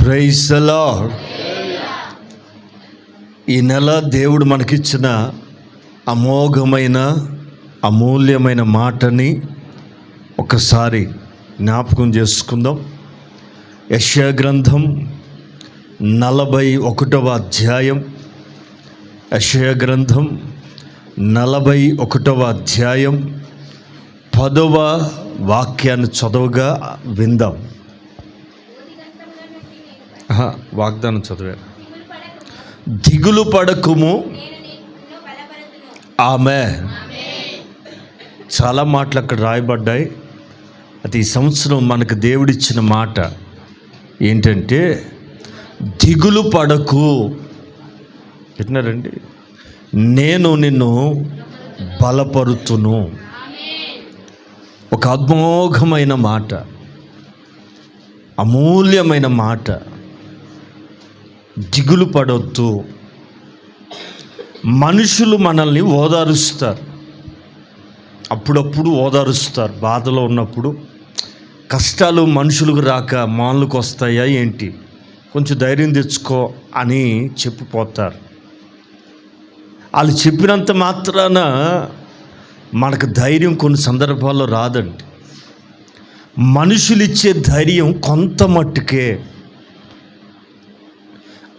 Praise the lord. ఈ నెల దేవుడు మనకిచ్చిన అమోఘమైన అమూల్యమైన మాటని ఒకసారి జ్ఞాపకం చేసుకుందాం. యెషయా గ్రంథం 41వ అధ్యాయం. యెషయా గ్రంథం 41వ అధ్యాయం 10వ వాక్యాన్ని చదువుగా విందాం. వాగ్దానం చదివారు. దిగులు పడకుము, ఆమేన్. చాలా మాటలు అక్కడ రాయబడ్డాయి. అది ఈ సంవత్సరం మనకు దేవుడిచ్చిన మాట ఏంటంటే దిగులు పడకు. విన్నారండి? నేను నిన్ను బలపరుతును. ఒక అమోఘమైన మాట, అమూల్యమైన మాట. దిగులు పడొద్దు. మనుషులు మనల్ని ఓదారుస్తారు, అప్పుడప్పుడు ఓదారుస్తారు. బాధలో ఉన్నప్పుడు కష్టాలు మనుషులకు రాక మానులకు వస్తాయా ఏంటి, కొంచెం ధైర్యం తెచ్చుకో అని చెప్పిపోతారు. వాళ్ళు చెప్పినంత మాత్రాన మనకు ధైర్యం కొన్ని సందర్భాల్లో రాదండి. మనుషులు ఇచ్చే ధైర్యం కొంత మట్టుకే.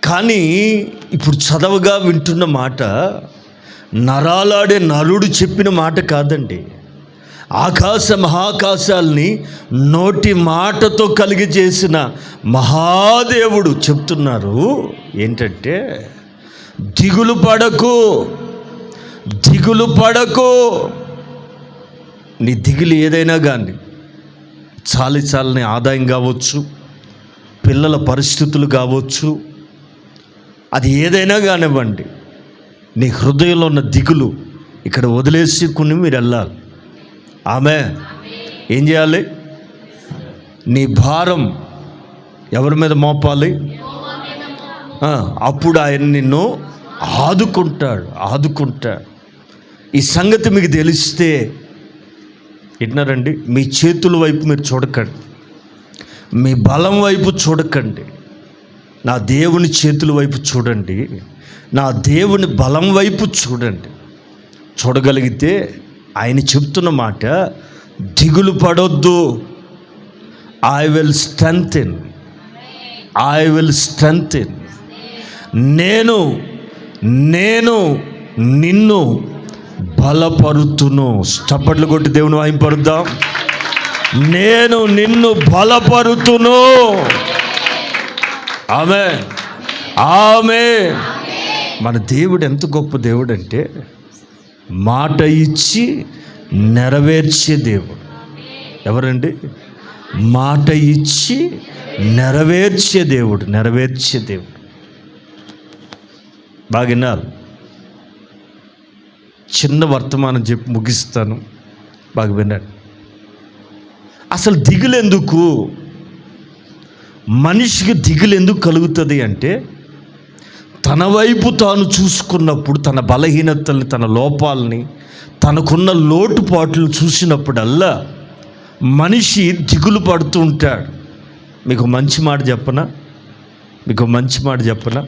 కానీ ఇప్పుడు చదవగా వింటున్న మాట నరాలాడే నరుడు చెప్పిన మాట కాదండి. ఆకాశ మహాకాశాల్ని నోటి మాటతో కలిగి చేసిన మహాదేవుడు చెప్తున్నారు ఏంటంటే దిగులు పడకు, దిగులు పడకు. నీ దిగులు ఏదైనా కానీ, చాలని ఆదాయం కావచ్చు, పిల్లల పరిస్థితులు కావచ్చు, అది ఏదైనా కానివ్వండి, నీ హృదయంలో ఉన్న దిగులు ఇక్కడ వదిలేసుకుని మీరు వెళ్ళాలి. ఆమేన్. ఏం చేయాలి? నీ భారం ఎవరి మీద మోపాలి? అప్పుడు ఆయన నిన్ను ఆదుకుంటాడు. ఈ సంగతి మీకు తెలిస్తే విన్నారండి, మీ చేతుల వైపు మీరు చూడకండి, మీ బలం వైపు చూడకండి, నా దేవుని చేతుల వైపు చూడండి, నా దేవుని బలం వైపు చూడండి. చూడగలిగితే ఆయన చెప్తున్న మాట దిగులు పడొద్దు. I will strengthen. నేను నిన్ను బలపరుతును. చప్పట్లు కొట్టి దేవుని వాయింపరుద్దాం. నేను నిన్ను బలపరుతును. ఆమేన్, ఆమేన్. మన దేవుడు ఎంత గొప్ప దేవుడు అంటే మాట ఇచ్చి నెరవేర్చే దేవుడు. ఎవరండి? మాట ఇచ్చి నెరవేర్చే దేవుడు. బాగినారు. చిన్న వర్తమానం చెప్పి ముగిస్తాను, బాగా వినండి. అసలు దిగులెందుకు? మనిషికి దిగులు ఎందుకు కలుగుతుంది అంటే తన వైపు తాను చూసుకున్నప్పుడు, తన బలహీనతల్ని, తన లోపాలని, తనకున్న లోటుపాట్లు చూసినప్పుడల్లా మనిషి దిగులు పడుతూ ఉంటాడు. మీకు మంచి మాట చెప్పనా?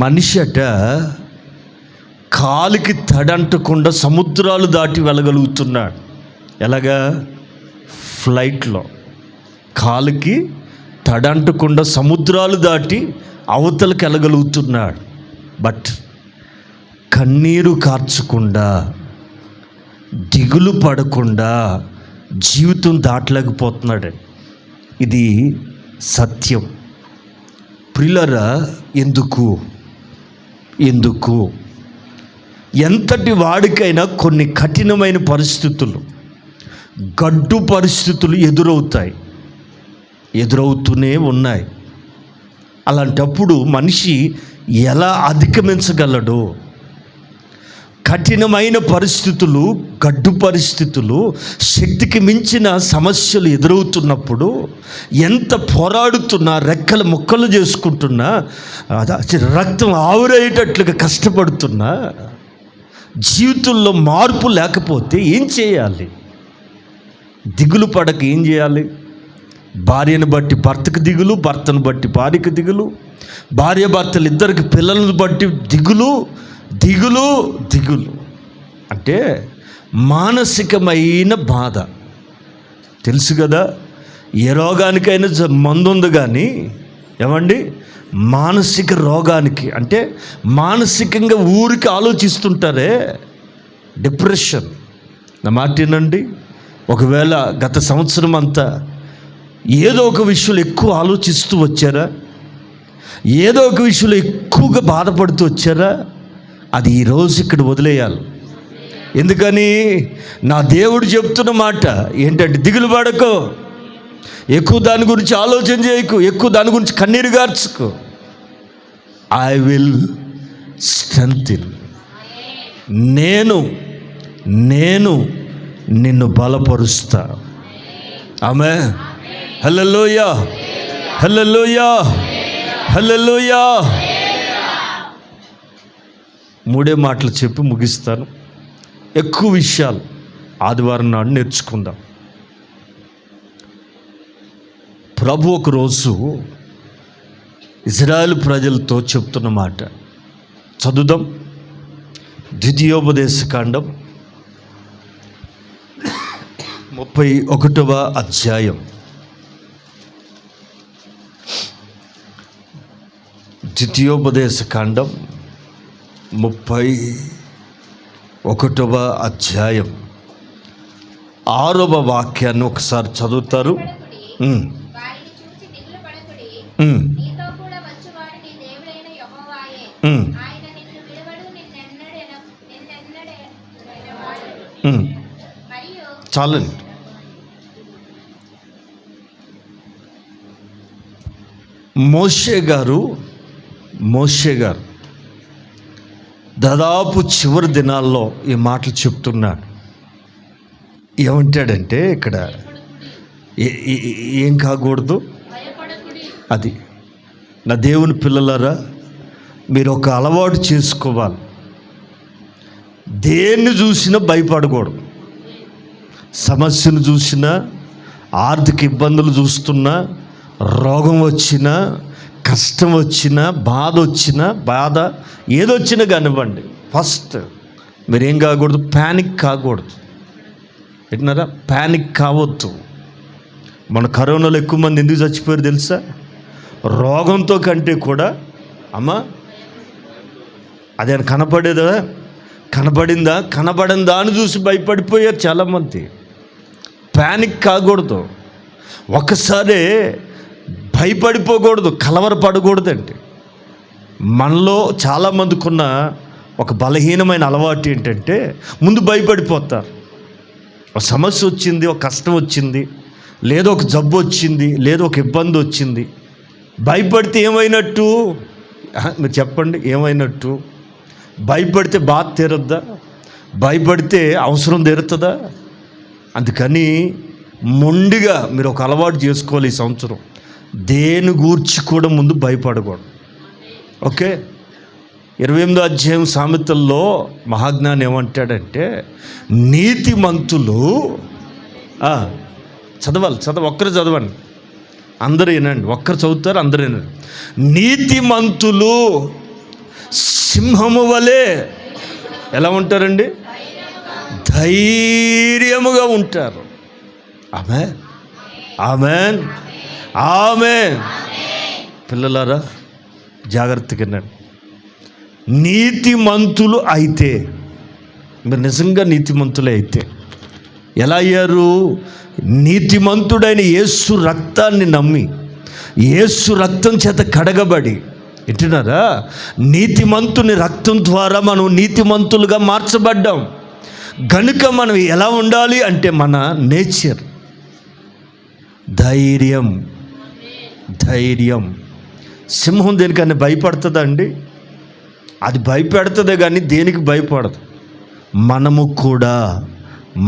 మనిషి అట కాలికి తడంటకుండా సముద్రాలు దాటి వెళ్ళగలుగుతున్నాడు. ఎలాగా? ఫ్లైట్లో కాలికి తడంటకుండా సముద్రాలు దాటి అవతలకి వెళ్ళగలుగుతున్నాడు. బట్ కన్నీరు కార్చకుండా, దిగులు పడకుండా జీవితం దాటలేకపోతున్నాడు. ఇది సత్యం. ప్రియులారా, ఎందుకు ఎంతటి వాడికైనా కొన్ని కఠినమైన పరిస్థితులు, గడ్డు పరిస్థితులు ఎదురవుతూనే ఉన్నాయి. అలాంటప్పుడు మనిషి ఎలా అధిగమించగలడు? కఠినమైన పరిస్థితులు, గడ్డు పరిస్థితులు, శక్తికి మించిన సమస్యలు ఎదురవుతున్నప్పుడు ఎంత పోరాడుతున్నా, రెక్కలు ముక్కలు చేసుకుంటున్నా, రక్తం ఆవిరయ్యేటట్లుగా కష్టపడుతున్నా, జీవితంలో మార్పు లేకపోతే ఏం చేయాలి? దిగులు పడక ఏం చేయాలి? భార్యను బట్టి భర్తకు దిగులు, భర్తను బట్టి భార్యకు దిగులు, భార్య భర్తలు ఇద్దరికి పిల్లలను బట్టి దిగులు దిగులు దిగులు. అంటే మానసికమైన బాధ. తెలుసు కదా, ఏ రోగానికైనా మందు ఉంది, కానీ ఏమండి మానసిక రోగానికి అంటే మానసికంగా ఊరికి ఆలోచిస్తుంటారే, డిప్రెషన్. నా మాట వినండి, ఒకవేళ గత సంవత్సరం అంతా ఏదో ఒక విషయంలో ఎక్కువ ఆలోచిస్తూ వచ్చారా, ఏదో ఒక విషయంలో ఎక్కువగా బాధపడుతూ వచ్చారా, అది ఈరోజు ఇక్కడ వదిలేయాలి. ఎందుకని? నా దేవుడు చెప్తున్న మాట ఏంటంటే, దిగులు పడకో, ఎక్కువ దాని గురించి ఆలోచన చేయకు, ఎక్కువ దాని గురించి కన్నీరు గార్చుకో. ఐ విల్ స్ట్రెంగ్తెన్, నేను నిన్ను బలపరుస్తా. ఆమేన్. హల్లెలూయా, హల్లెలూయా, హల్లెలూయా. మూడే మాటలు చెప్పి ముగిస్తాను. ఎక్కువ విషయాలు ఆదివారం నాడు నేర్చుకుందాం. ప్రభు ఒకరోజు ఇజ్రాయేల్ ప్రజలతో చెప్తున్న మాట చదువుదాం. ద్వితీయోపదేశకాండం 31వ అధ్యాయం. ద్వితీయోపదేశకాండం 31వ అధ్యాయం 6వ వాక్యాన్ని ఒకసారి చదువుతారు. చాలండి. మోషే గారు దాదాపు చివరి దినాల్లో ఈ మాటలు చెప్తున్నాడు. ఏమంటాడంటే, ఇక్కడ ఏం కాకూడదు, అది నా దేవుని పిల్లలారా, మీరు ఒక అలవాటు చేసుకోవాలి. దేన్ని చూసినా భయపడకూడదు. సమస్యను చూసినా, ఆర్థిక ఇబ్బందులు చూస్తున్నా, రోగం వచ్చినా, కష్టం వచ్చినా, బాధ ఏదొచ్చినా కానివ్వండి, ఫస్ట్ మీరేం కాకూడదు, ప్యానిక్ కాకూడదు. వింటున్నారా? ప్యానిక్ కావద్దు. మన కరోనాలో ఎక్కువ మంది ఎందుకు చచ్చిపోయారు తెలుసా? రోగంతో కంటే కూడా అమ్మా అదే కనబడిందా అని చూసి భయపడిపోయారు చాలామంది. ప్యానిక్ కాకూడదు. ఒక్కసారి భయపడిపోకూడదు, కలవరపడకూడదండి. మనలో చాలామందికి ఉన్న ఒక బలహీనమైన అలవాటు ఏంటంటే, ముందు భయపడిపోతారు. ఒక సమస్య వచ్చింది, ఒక కష్టం వచ్చింది, లేదో ఒక జబ్బు వచ్చింది, లేదో ఒక ఇబ్బంది వచ్చింది, భయపడితే ఏమైనట్టు? మీరు చెప్పండి, ఏమైనట్టు? భయపడితే బాధ తీరద్దా? భయపడితే అవసరం తీరుతుందా? అందుకని మొండిగా మీరు ఒక అలవాటు చేసుకోవాలి ఈ సంవత్సరం. దేని గూర్చి కూడా ముందు భయపడకూడదు. ఓకే. 28వ అధ్యాయం సామెతల్లో మహాజ్ఞాని ఏమంటాడంటే, నీతిమంతులు ఒక్కరు చదవండి, అందరూ వినండి. ఒక్కరు చదువుతారు, అందరూ వినండి. నీతిమంతులు సింహము వలె ఎలా ఉంటారండి? ధైర్యముగా ఉంటారు. ఆమేన్, ఆమేన్, ఆమేన్. పిల్లలారా జాగ్రత్తగా వినండి. నీతిమంతులు అయితే, మీరు నిజంగా నీతిమంతులే అయితే ఎలా అయ్యారు? నీతిమంతుడైన యేసు రక్తాన్ని నమ్మి, యేసు రక్తం చేత కడగబడి, వింటున్నారా? నీతిమంతుని రక్తం ద్వారా మనం నీతిమంతులుగా మార్చబడ్డాం. గనుక మనం ఎలా ఉండాలి అంటే, మన నేచర్ ధైర్యం. సింహం దేనికన్నా భయపడుతుందా అండి? అది భయపెడుతుందే కానీ దేనికి భయపడదు.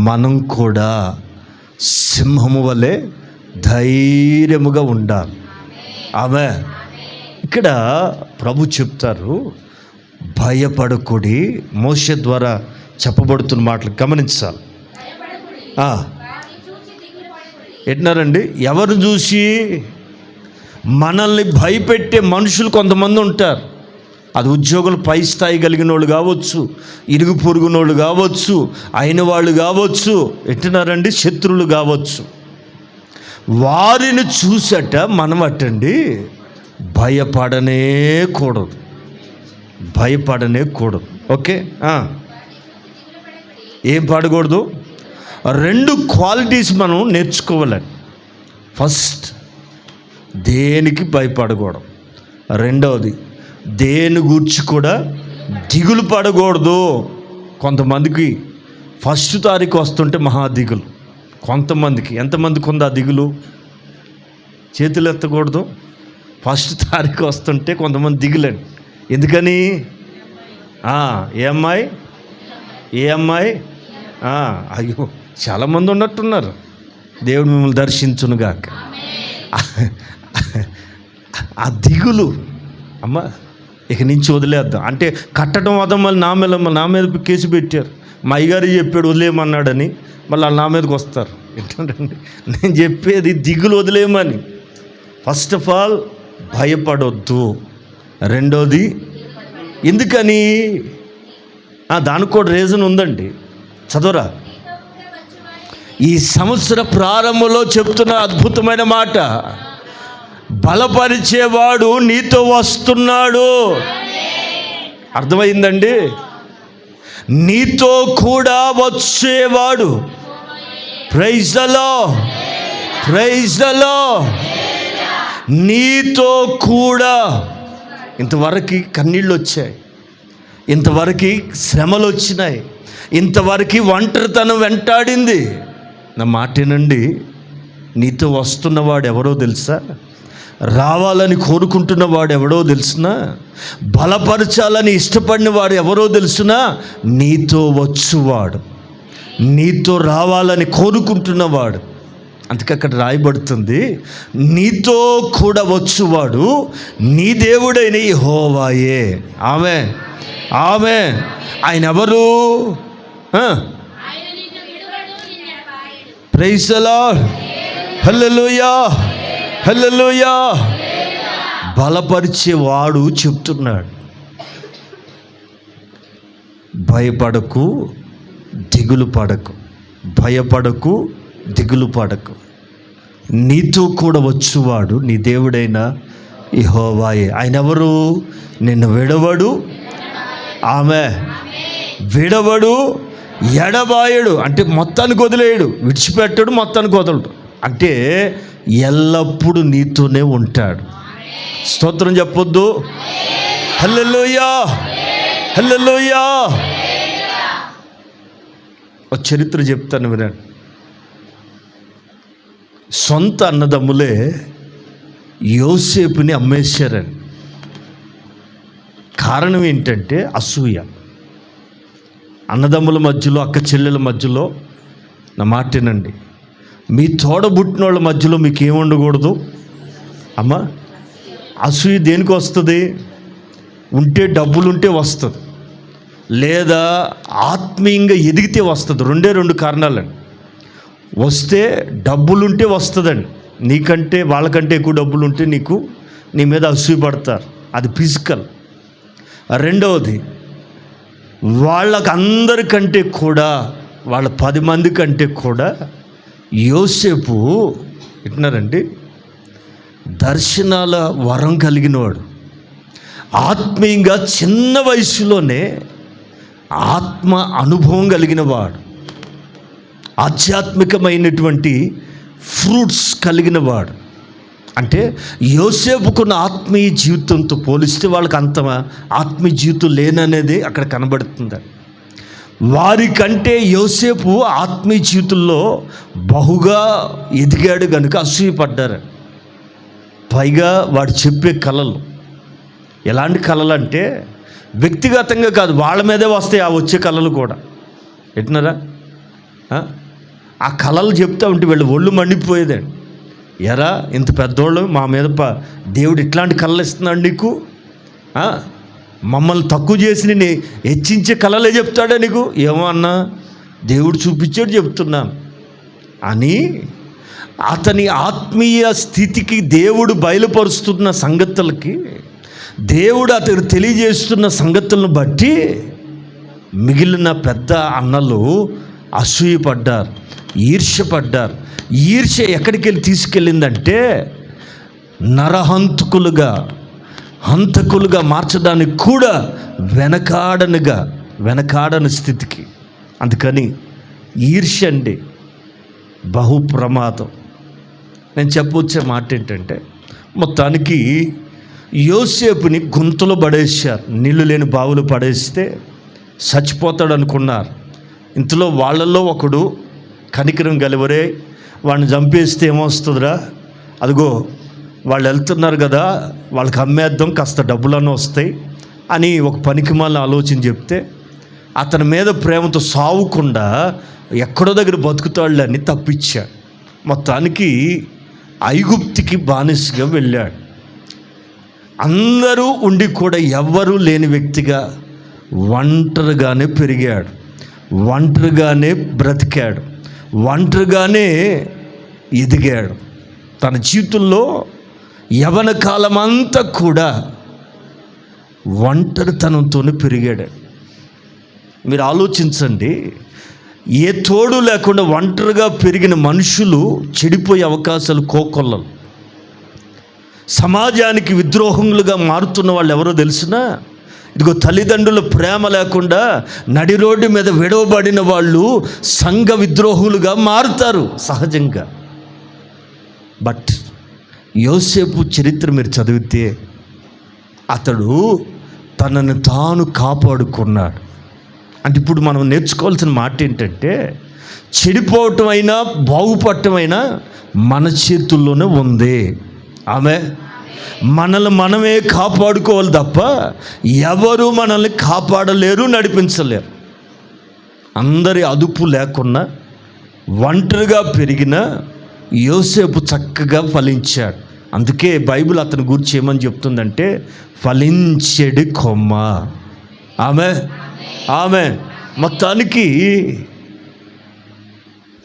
మనం కూడా సింహము వలె ధైర్యముగా ఉండాలి. ఆమె ఇక్కడ ప్రభు చెప్తారు, భయపడకుడి. మోషే ద్వారా చెప్పబడుతున్న మాటలు గమనించాలి. ఎట్టినారండి? ఎవరు చూసి? మనల్ని భయపెట్టే మనుషులు కొంతమంది ఉంటారు. అది ఉద్యోగులు పై స్థాయి కలిగిన వాళ్ళు కావచ్చు, ఇరుగు పొరుగునోళ్ళు కావచ్చు, అయిన వాళ్ళు కావచ్చు, ఎట్టినారండి? శత్రువులు కావచ్చు. వారిని చూసట మనం అట్టండి భయపడనే కూడదు. ఓకే, ఏం పడకూడదు? 2 క్వాలిటీస్ మనం నేర్చుకోవాలండి. ఫస్ట్, దేనికి భయపడకూడదు. రెండవది, దేని గురించి కూడా దిగులు పడకూడదు. కొంతమందికి ఫస్ట్ తారీఖు వస్తుంటే మహా దిగులు. కొంతమందికి, ఎంతమందికి ఉందా దిగులు? చేతులు ఎత్తకూడదు. ఫస్ట్ తారీఖు వస్తుంటే కొంతమంది దిగులండి. ఎందుకని? ఏ అమ్మాయి? అయ్యో, చాలామంది ఉన్నట్టున్నారు. దేవుడు మిమ్మల్ని దర్శించునుగాక. ఆ దిగులు, అమ్మ ఇక నుంచి వదిలేద్దాం అంటే కట్టడం వద్దాం. మళ్ళీ నా మీద కేసు పెట్టారు. మా అయ్యగారు చెప్పాడు వదిలేయమన్నాడని, మళ్ళీ వాళ్ళు నా మీదకి వస్తారు. ఎట్లండి? నేను చెప్పేది దిగులు వదిలేయమని. ఫస్ట్ ఆఫ్ ఆల్ భయపడొద్దు. రెండోది, ఎందుకని? దానికి కూడా రీజన్ ఉందండి. చదవరా. ఈ సంవత్సర ప్రారంభంలో చెప్తున్న అద్భుతమైన మాట, బలపరిచేవాడు నీతో వస్తున్నాడు. అర్థమైందండి? నీతో కూడా వచ్చేవాడు. Praise the lord. నీతో కూడా. ఇంతవరకు కన్నీళ్ళు వచ్చాయి, ఇంతవరకు శ్రమలు వచ్చినాయి, ఇంతవరకు ఒంటరితనం వెంటాడింది. నా మాటేనండి, నీతో వస్తున్నవాడు ఎవరో తెలుసా? రావాలని కోరుకుంటున్న వాడు ఎవడో తెలుసునా? బలపరచాలని ఇష్టపడిన వాడు ఎవరో తెలుసునా? నీతో వచ్చువాడు, నీతో రావాలని కోరుకుంటున్నవాడు. అందుకే అక్కడ రాయబడుతుంది, నీతో కూడా వచ్చువాడు నీ దేవుడైన యెహోవాయే. ఆమేన్. ఆయన ఎవరు? Praise the Lord. హల్లెలూయా. బలపరిచేవాడు చెప్తున్నాడు, భయపడకు, దిగులు పడకు. నీతో కూడా వచ్చువాడు నీ దేవుడైన యెహోవాయే. ఆయన ఎవరు? నిన్ను విడవడు, ఎడబాయడు. అంటే మొత్తానికి వదిలేయడు, విడిచిపెట్టడు, మొత్తానికి వదలడు. అంటే ఎల్లప్పుడూ నీతోనే ఉంటాడు. స్తోత్రం చెప్పొద్దు. హల్లెలూయా. ఒక చరిత్ర చెప్తాను వినండి. సొంత అన్నదమ్ములే యోసేపుని అమ్మేశారండి. కారణం ఏంటంటే అసూయ. అన్నదమ్ముల మధ్యలో, అక్క చెల్లెల మధ్యలో, నా మాటేనండి, మీ తోడబుట్టిన వాళ్ళ మధ్యలో మీకు ఏమి ఉండకూడదు అమ్మా. అసూయ దేనికి వస్తుంది? ఉంటే డబ్బులుంటే వస్తుంది, లేదా ఆత్మీయంగా ఎదిగితే వస్తుంది. 2 కారణాలండి. వస్తే డబ్బులుంటే వస్తుందండి. నీకంటే వాళ్ళకంటే ఎక్కువ డబ్బులు ఉంటే నీ మీద అసూయ పడతారు, అది ఫిజికల్. రెండవది, వాళ్ళకందరికంటే కూడా, వాళ్ళ 10 మంది కంటే కూడా యోసేపు ఎట్టినారండి, దర్శనాల వరం కలిగినవాడు. ఆత్మీయంగా చిన్న వయసులోనే ఆత్మ అనుభవం కలిగినవాడు, ఆధ్యాత్మికమైనటువంటి ఫ్రూట్స్ కలిగినవాడు. అంటే యోసేపుకున్న ఆత్మీయ జీవితంతో పోలిస్తే వాళ్ళకి అంత ఆత్మీయ జీవితం లేననేది అక్కడ కనబడుతుంది. వారికంటే యోసేపు ఆత్మీయ జీవితంలో బహుగా ఎదిగాడు కనుక అసూయపడ్డారు. పైగా వాడు చెప్పే కళలు ఎలాంటి కళలు అంటే వ్యక్తిగతంగా కాదు, వాళ్ళ మీదే వస్తాయి ఆ వచ్చే కళలు కూడా. ఎట్టినారా? ఆ కళలు చెప్తా ఉంటే వీళ్ళు ఒళ్ళు మండిపోయేదండి. ఎరా ఇంత పెద్దోళ్ళు మా మీద దేవుడు ఇట్లాంటి కళలు ఇస్తున్నాడు నీకు? మమ్మల్ని తక్కువ చేసి నేను హెచ్చించే కళలే చెప్తాడా నీకు? ఏమో అన్నా, దేవుడు చూపించాడు చెప్తున్నాను అని అతని ఆత్మీయ స్థితికి దేవుడు బయలుపరుస్తున్న సంగతులకి, దేవుడు అతను తెలియజేస్తున్న సంగతులను బట్టి మిగిలిన పెద్ద అన్నలు అసూయపడ్డారు, ఈర్ష్యపడ్డారు. ఈర్ష్య ఎక్కడికి వెళ్ళి తీసుకెళ్ళిందంటే హంతకులుగా మార్చడానికి కూడా వెనకాడని స్థితికి. అందుకని ఈర్ష్య అండి బహు ప్రమాదం. నేను చెప్పొచ్చే మాట ఏంటంటే, మొత్తానికి యోసేపుని గుంతలో పడేశారు, నీళ్లు లేని బావులు పడేస్తే చచ్చిపోతాడు అనుకున్నారు. ఇంతలో వాళ్ళల్లో ఒకడు కనికరం గలివరే, వాడిని చంపేస్తే ఏమొస్తుందిరా, అదిగో వాళ్ళు వెళ్తున్నారు కదా, వాళ్ళకి అమ్మేద్దాం, కాస్త డబ్బులన్నీ వస్తాయి అని ఒక పనికిమాలిన ఆలోచన చెప్తే, అతని మీద ప్రేమతో సావకుండా ఎక్కడో దగ్గర బతుకుతాడులే అని తప్పించాడు. మొత్తానికి ఐగుప్తికి బానిసగా వెళ్ళాడు. అందరూ ఉండి కూడా ఎవ్వరూ లేని వ్యక్తిగా ఒంటరిగానే పెరిగాడు, ఒంటరిగానే బ్రతికాడు, ఒంటరిగానే ఎదిగాడు. తన జీవితంలో యవ్వన కాలమంతా కూడా ఒంటరితనంతోనే పెరిగాడు. మీరు ఆలోచించండి, ఏ తోడు లేకుండా ఒంటరిగా పెరిగిన మనుషులు చెడిపోయే అవకాశాలు కోకొల్లలు. సమాజానికి విద్రోహములుగా మారుతున్న వాళ్ళు ఎవరో తెలిసినా, ఇదిగో తల్లిదండ్రుల ప్రేమ లేకుండా నడి రోడ్డు మీద విడవబడిన వాళ్ళు సంఘ విద్రోహులుగా మారుతారు సహజంగా. బట్ యోసేపు చరిత్ర మీరు చదివితే అతడు తనను తాను కాపాడుకున్నాడు. అంటే ఇప్పుడు మనం నేర్చుకోవాల్సిన మాట ఏంటంటే, చెడిపోవటం అయినా బాగుపడటం అయినా మన చేతుల్లోనే ఉంది. ఆమె మనమే కాపాడుకోవాలి తప్ప ఎవరు మనల్ని కాపాడలేరు, నడిపించలేరు. అందరి అదుపు లేకుండా ఒంటరిగా పెరిగిన యోసేపు చక్కగా ఫలించాడు. అందుకే బైబిల్ అతని గురించి ఏమని చెప్తుందంటే, ఫలించెడి కొమ్మ. ఆమె మొత్తానికి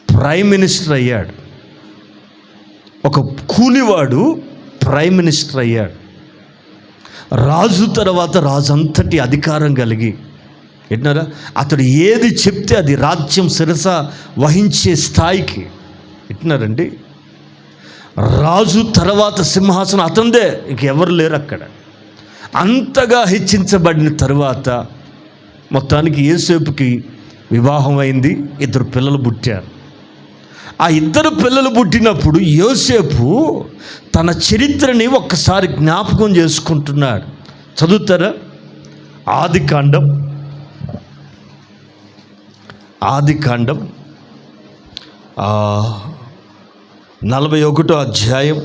ప్రైమ్ మినిస్టర్ అయ్యాడు. ఒక కూలివాడు ప్రైమ్ మినిస్టర్ అయ్యాడు. రాజు తర్వాత రాజు అంతటి అధికారం కలిగి, విన్నారా, అతడు ఏది చెప్తే అది రాజ్యం శిరస వహించే స్థాయికి, విన్నారండి. రాజు తర్వాత సింహాసనం అతనిదే, ఇంకెవరు లేరు అక్కడ. అంతగా హెచ్చించబడిన తరువాత మొత్తానికి యోసేపుకి వివాహం అయింది, 2 పిల్లలు పుట్టారు. ఆ 2 పిల్లలు పుట్టినప్పుడు యోసేపు తన చరిత్రని ఒక్కసారి జ్ఞాపకం చేసుకుంటున్నాడు. చదువుతారా? ఆదికాండం 41వ అధ్యాయం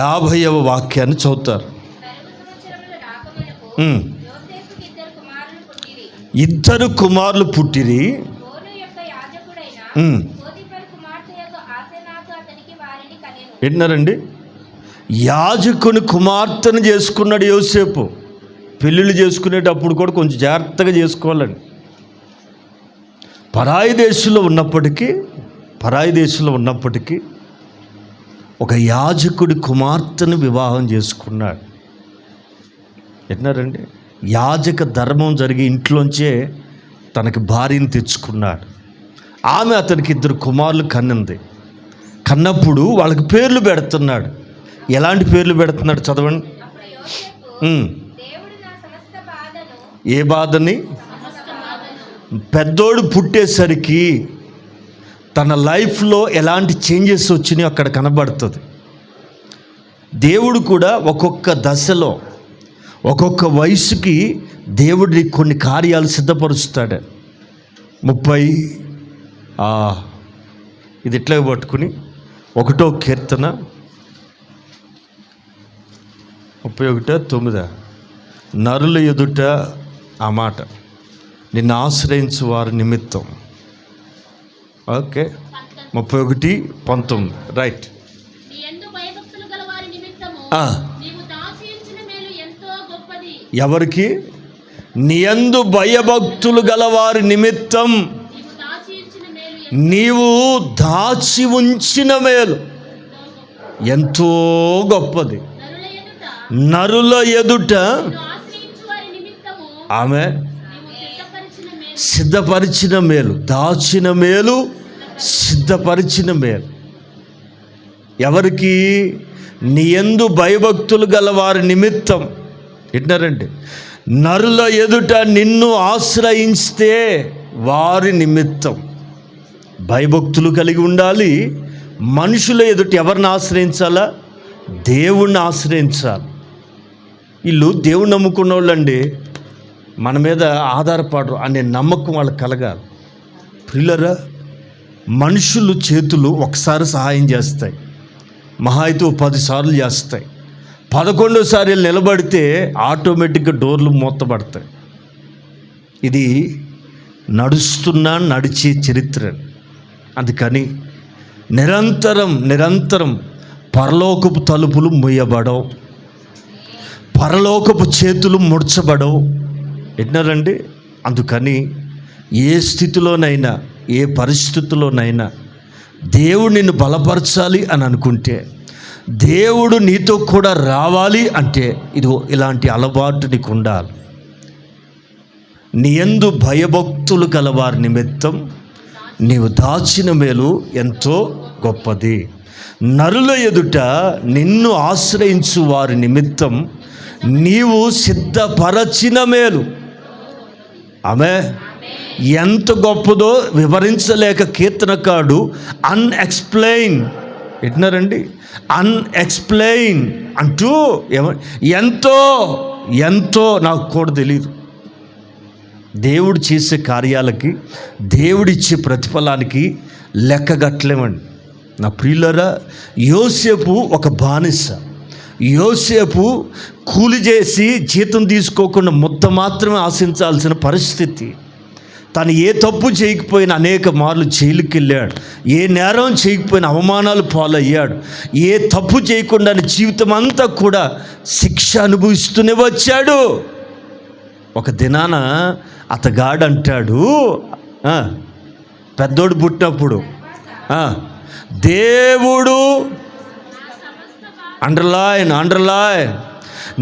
50వ వాక్యాన్ని చదువుతారు. 2 కుమారులు పుట్టిరి. విన్నారండి? యాజకుని కుమార్తెను చేసుకున్నాడు యోసేపు. పెళ్ళిళ్ళు చేసుకునేటప్పుడు కూడా కొంచెం జాగ్రత్తగా చేసుకోవాలండి. పరాయి దేశంలో ఉన్నప్పటికీ ఒక యాజకుడి కుమార్తెను వివాహం చేసుకున్నాడు. విన్నారండి? యాజక ధర్మం జరిగి ఇంట్లోంచే తనకి భార్యను తెచ్చుకున్నాడు. ఆమె అతనికి 2 కుమారులు కన్నింది. కన్నప్పుడు వాళ్ళకి పేర్లు పెడుతున్నాడు. ఎలాంటి పేర్లు పెడుతున్నాడు చదవండి. ఏ బాధని? పెద్దోడు పుట్టేసరికి తన లైఫ్లో ఎలాంటి చేంజెస్ వచ్చినాయో అక్కడ కనబడుతుంది. దేవుడు కూడా ఒక్కొక్క దశలో ఒక్కొక్క వయసుకి దేవుడి కొన్ని కార్యాలు సిద్ధపరుస్తాడు. 30 ఇది ఇట్లా పట్టుకుని 1వ కీర్తన 31:9 నరుల ఎదుట ఆ మాట, నిన్ను ఆశ్రయించు వారి నిమిత్తం. Okay, 31:19 right. ఎవరికి? నీ యందు భయభక్తులు గలవారి నిమిత్తం నీవు దాచి ఉంచిన మేలు ఎంతో గొప్పది. నరుల ఎదుట ఆమె సిద్ధపరిచిన మేలు, దాచిన మేలు, సిద్ధపరిచిన మేలు. ఎవరికి? నీ యందు భయభక్తులు గల వారి నిమిత్తం. వింటున్నారండి? నరుల ఎదుట నిన్ను ఆశ్రయిస్తే వారి నిమిత్తం. భయభక్తులు కలిగి ఉండాలి. మనుషుల ఎదుట ఎవరిని ఆశ్రయించాలా? దేవుణ్ణి ఆశ్రయించాలి. వీళ్ళు దేవుణ్ణి నమ్ముకున్న వాళ్ళండి, మన మీద ఆధారపడరు అనే నమ్మకం వాళ్ళకి కలగాలి. ప్రియులరా, మనుషులు చేతులు ఒకసారి సహాయం చేస్తాయి, మహా అయితే 10 సార్లు చేస్తాయి. 11వ నిలబడితే ఆటోమేటిక్గా డోర్లు మూతపడతాయి. ఇది నడిచే చరిత్ర. అందుకని నిరంతరం పరలోకపు తలుపులు మూయబడవు, పరలోకపు చేతులు ముడచబడవు. విన్నారండి? అందుకని ఏ స్థితిలోనైనా, ఏ పరిస్థితుల్లోనైనా దేవుడు నిన్ను బలపరచాలి అని అనుకుంటే, దేవుడు నీతో కూడా రావాలి అంటే ఇది ఇలాంటి అలవాటు నీకు ఉండాలి. నీ యందు భయభక్తులు గలవారి నిమిత్తం నీవు దాచిన మేలు ఎంతో గొప్పది. నరుల ఎదుట నిన్ను ఆశ్రయించు వారి నిమిత్తం నీవు సిద్ధపరచిన మేలు. ఆమె ఎంత గొప్పదో వివరించలేక కీర్తనకాడు అన్ఎక్స్ప్లెయిన్. వింటున్నారండి? అన్ఎక్స్ప్లెయిన్ అంటూ ఎంతో నాకు కూడా తెలియదు. దేవుడు చేసే కార్యాలకి, దేవుడిచ్చే ప్రతిఫలానికి లెక్కగట్టలేమండి. నా ప్రియులరా, యోసేపు ఒక బానిస. యోసేపు కూలి చేసి జీతం తీసుకోకుండా ముద్ద మాత్రమే ఆశించాల్సిన పరిస్థితి. తను ఏ తప్పు చేయకపోయినా అనేక మార్లు జైలుకి వెళ్ళాడు. ఏ నేరం చేయకపోయినా అవమానాలు పాలయ్యాడు. ఏ తప్పు చేయకుండా జీవితం అంతా కూడా శిక్ష అనుభవిస్తూనే వచ్చాడు. ఒక దినాన అతగాడు అంటాడు, పెద్దోడు పుట్టినప్పుడు, దేవుడు అండర్లైన్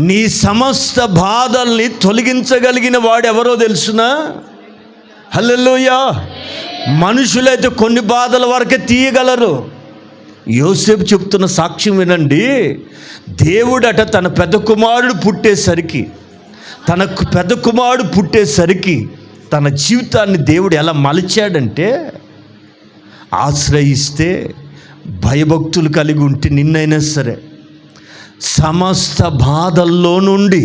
నీ సమస్త బాధల్ని తొలగించగలిగిన వాడు ఎవరో తెలుసునా? హల్లెలూయా. మనుషులైతే కొన్ని బాధల వరకే తీయగలరు. యోసేపు చెప్తున్న సాక్ష్యం వినండి. దేవుడట తన పెద్ద కుమారుడు పుట్టేసరికి తన జీవితాన్ని దేవుడు ఎలా మలిచాడంటే, ఆశ్రయిస్తే భయభక్తులు కలిగి ఉంటే నిన్నైనా సరే సమస్త బాధల్లో నుండి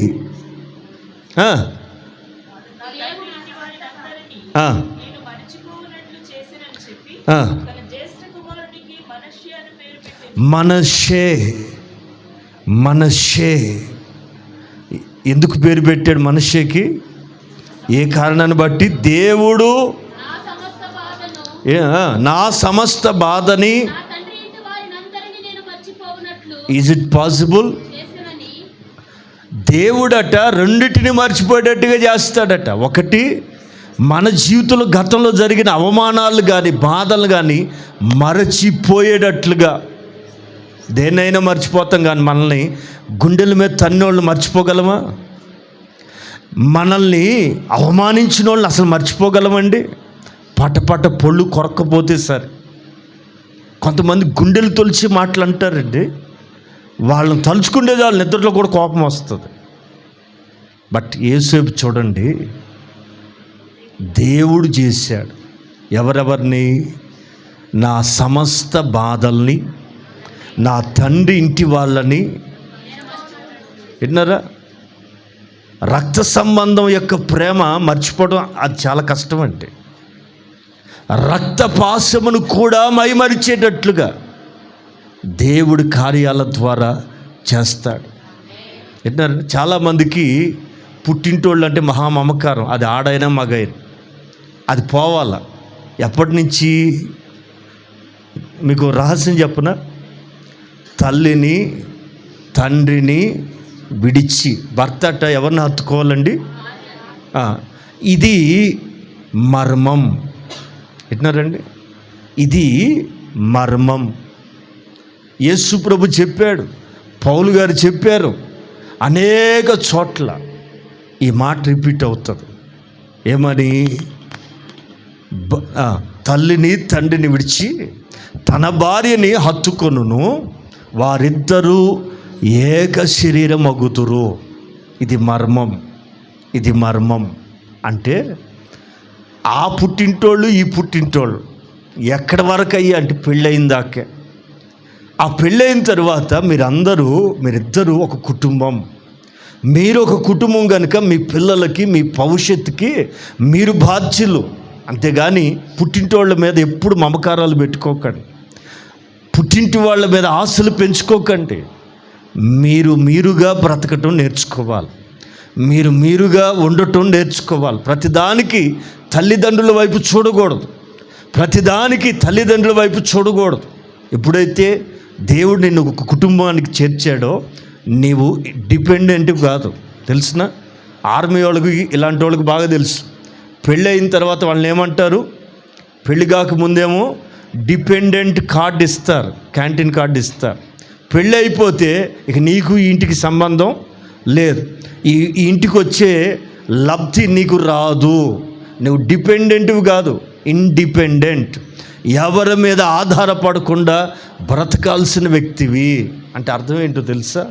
మనష్షే ఎందుకు పేరు పెట్టాడు మనష్షేకి? ఏ కారణాన్ని బట్టి? దేవుడు నా సమస్త బాధని, ఈజ్ ఇట్ పాసిబుల్? దేవుడట రెండిటిని మర్చిపోయేటట్టుగా చేస్తాడట. ఒకటి, మన జీవితంలో గతంలో జరిగిన అవమానాలు కానీ బాధలు కానీ మరచిపోయేటట్లుగా. దేన్నైనా మర్చిపోతాం కానీ మనల్ని గుండెల మీద తన్నోళ్ళు మర్చిపోగలమా? మనల్ని అవమానించిన వాళ్ళని అసలు మర్చిపోగలమండి? పటపట పొళ్ళు కొరక్కపోతే సరే. కొంతమంది గుండెలు తొలిచి మాటలు అంటారండి, వాళ్ళని తలుచుకుంటే వాళ్ళు నిద్రలో కూడా కోపం వస్తుంది. బట్ యేసేపు చూడండి, దేవుడు చేశాడు. ఎవరెవరిని? నా సమస్త బాధల్ని, నా తండ్రి ఇంటి వాళ్ళని. విన్నారా? రక్త సంబంధం యొక్క ప్రేమ మర్చిపోవడం అది చాలా కష్టం అండి. రక్తపాశమును కూడా మైమరిచేటట్లుగా దేవుడి కార్యాల ద్వారా చేస్తాడు. విన్నారా? చాలామందికి పుట్టింటోళ్ళు అంటే మహామమకారం. అది ఆడైనా మగైనా అది పోవాల. ఎప్పటి నుంచి? మీకు రహస్యం చెప్పనా? తల్లిని తండ్రిని విడిచి భర్త అట్ట ఎవరిని హత్తుకోవాలండి? ఇది మర్మం. వింటున్నారండి? ఇది మర్మం. యేసు ప్రభు చెప్పాడు, పౌలు గారు చెప్పారు, అనేక చోట్ల ఈ మాట రిపీట్ అవుతుంది. ఏమని? తల్లిని తండ్రిని విడిచి తన భార్యని హత్తుకొనును, వారిద్దరూ ఏక శరీరం అగుతురు. ఇది మర్మం. ఇది మర్మం అంటే ఆ పుట్టింటోళ్ళు ఈ పుట్టింటోళ్ళు ఎక్కడి వరకు అయ్యి అంటే పెళ్ళయిందాకే. ఆ పెళ్ళైన తర్వాత మీరిద్దరూ ఒక కుటుంబం. మీరు ఒక కుటుంబం కనుక మీ పిల్లలకి, మీ భవిష్యత్తుకి మీరు బాధ్యులు. అంతేగాని పుట్టింటి వాళ్ళ మీద ఎప్పుడు మమకారాలు పెట్టుకోకండి, పుట్టింటి వాళ్ళ మీద ఆశలు పెంచుకోకండి. మీరుగా బ్రతకటం నేర్చుకోవాలి, మీరుగా ఉండటం నేర్చుకోవాలి. ప్రతిదానికి తల్లిదండ్రుల వైపు చూడకూడదు, తల్లిదండ్రుల వైపు చూడకూడదు. ఎప్పుడైతే దేవుడు నిన్ను ఒక కుటుంబానికి చేర్చాడో నీవు డిపెండెంట్ కాదు. తెలిసిన ఆర్మీ వాళ్ళకి, ఇలాంటి వాళ్ళకి బాగా తెలుసు. పెళ్ళి అయిన తర్వాత వాళ్ళని ఏమంటారు? పెళ్ళి కాకముందేమో డిపెండెంట్ కార్డు ఇస్తారు, క్యాంటీన్ కార్డు ఇస్తారు. పెళ్ళి అయిపోతే ఇక నీకు ఈ ఇంటికి సంబంధం లేదు, ఈ ఇంటికి వచ్చే లబ్ధి నీకు రాదు. నువ్వు డిపెండెంట్వి కాదు, ఇండిపెండెంట్. ఎవరి మీద ఆధారపడకుండా బ్రతకాల్సిన వ్యక్తివి. అంటే అర్థం ఏంటో తెలుసా?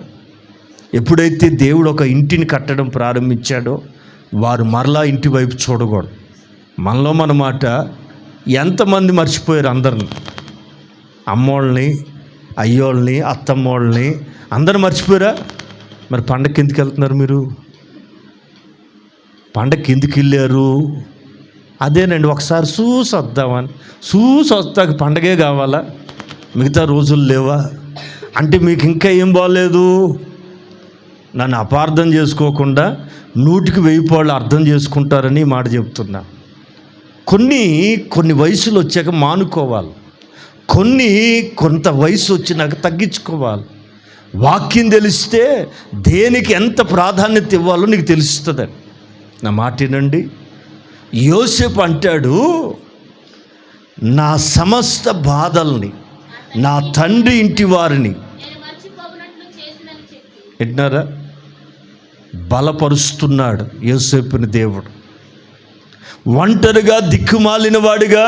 ఎప్పుడైతే దేవుడు ఒక ఇంటిని కట్టడం ప్రారంభించాడో వారు మరలా ఇంటి వైపు చూడకూడదు. మనలో మన మాట ఎంతమంది మర్చిపోయారు? అందరిని, అమ్మోళ్ళని, అయ్యోళ్ళని, అత్తమ్మోళ్ళని అందరూ మర్చిపోయారా? మరి పండగకి ఎందుకు వెళ్తున్నారు? మీరు పండగకి ఎందుకు వెళ్ళారు? అదేనండి, ఒకసారి చూసి వస్తాక పండగే కావాలా? మిగతా రోజులు లేవా? అంటే మీకు ఇంకా ఏం బాగలేదు. నన్ను అపార్థం చేసుకోకుండా 100కి 1000 అర్థం చేసుకుంటారని మాట చెప్తున్నా. కొన్ని వయసులు వచ్చాక మానుకోవాలి, కొంత వయసు వచ్చినాక తగ్గించుకోవాలి. వాక్యం తెలిస్తే దేనికి ఎంత ప్రాధాన్యత ఇవ్వాలో నీకు తెలుస్తుందని. నా మాట వినండి. యోసేపు అంటాడు, నా సమస్త బాధల్ని నా తండ్రి ఇంటి వారిని విన్నారా బలపరుస్తున్నాడు యోసేపుని దేవుడు. ఒంటరిగా దిక్కుమాలిన వాడిగా,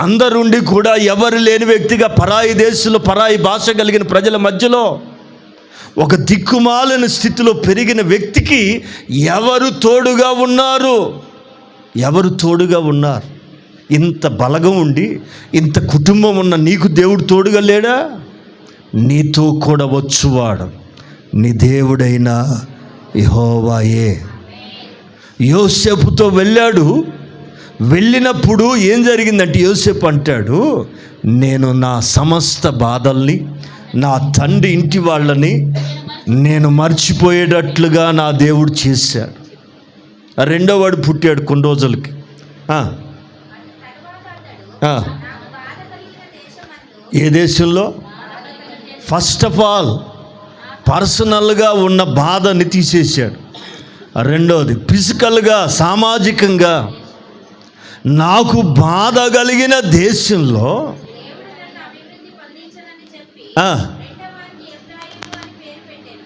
అందరుండి కూడా ఎవరు లేని వ్యక్తిగా, పరాయి దేశంలో పరాయి భాష కలిగిన ప్రజల మధ్యలో ఒక దిక్కుమాలిన స్థితిలో పెరిగిన వ్యక్తికి ఎవరు తోడుగా ఉన్నారు? ఇంత బలగం ఉండి, ఇంత కుటుంబం ఉన్న నీకు దేవుడు తోడుగా లేడా? నీతో కూడా వచ్చువాడు నీ దేవుడైన యెహోవాయే. యోసేపుతో వెళ్ళినప్పుడు ఏం జరిగిందంటే, యోసేపు అంటాడు, నేను నా సమస్త బాధల్ని, నా తండ్రి ఇంటి వాళ్ళని నేను మర్చిపోయేటట్లుగా నా దేవుడు చేశాడు. రెండో వాడు పుట్టాడు కొన్ని రోజులకి. ఏ దేశంలో? ఫస్ట్ ఆఫ్ ఆల్ పర్సనల్గా ఉన్న బాధని తీసేశాడు. రెండోది ఫిజికల్గా, సామాజికంగా నాకు బాధ కలిగిన దేశంలో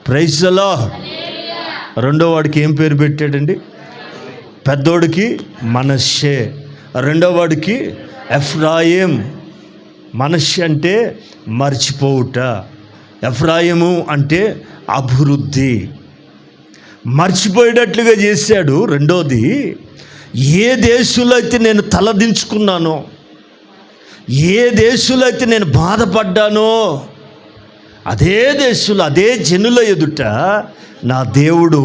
ప్రైజ్ ది లార్డ్. రెండో వాడికి ఏం పేరు పెట్టాడండి? పెద్దోడికి మనష్షే, రెండో వాడికి ఎఫ్రాయిం. మనష్షే అంటే మర్చిపోవుట, ఎఫ్రాయిము అంటే అభివృద్ధి. మర్చిపోయేటట్లుగా చేశాడు. రెండోది, ఏ దేశంలో అయితే నేను తలదించుకున్నానో, ఏ దేశంలో అయితే నేను బాధపడ్డానో, అదే దేశంలో, అదే జనుల ఎదుట నా దేవుడు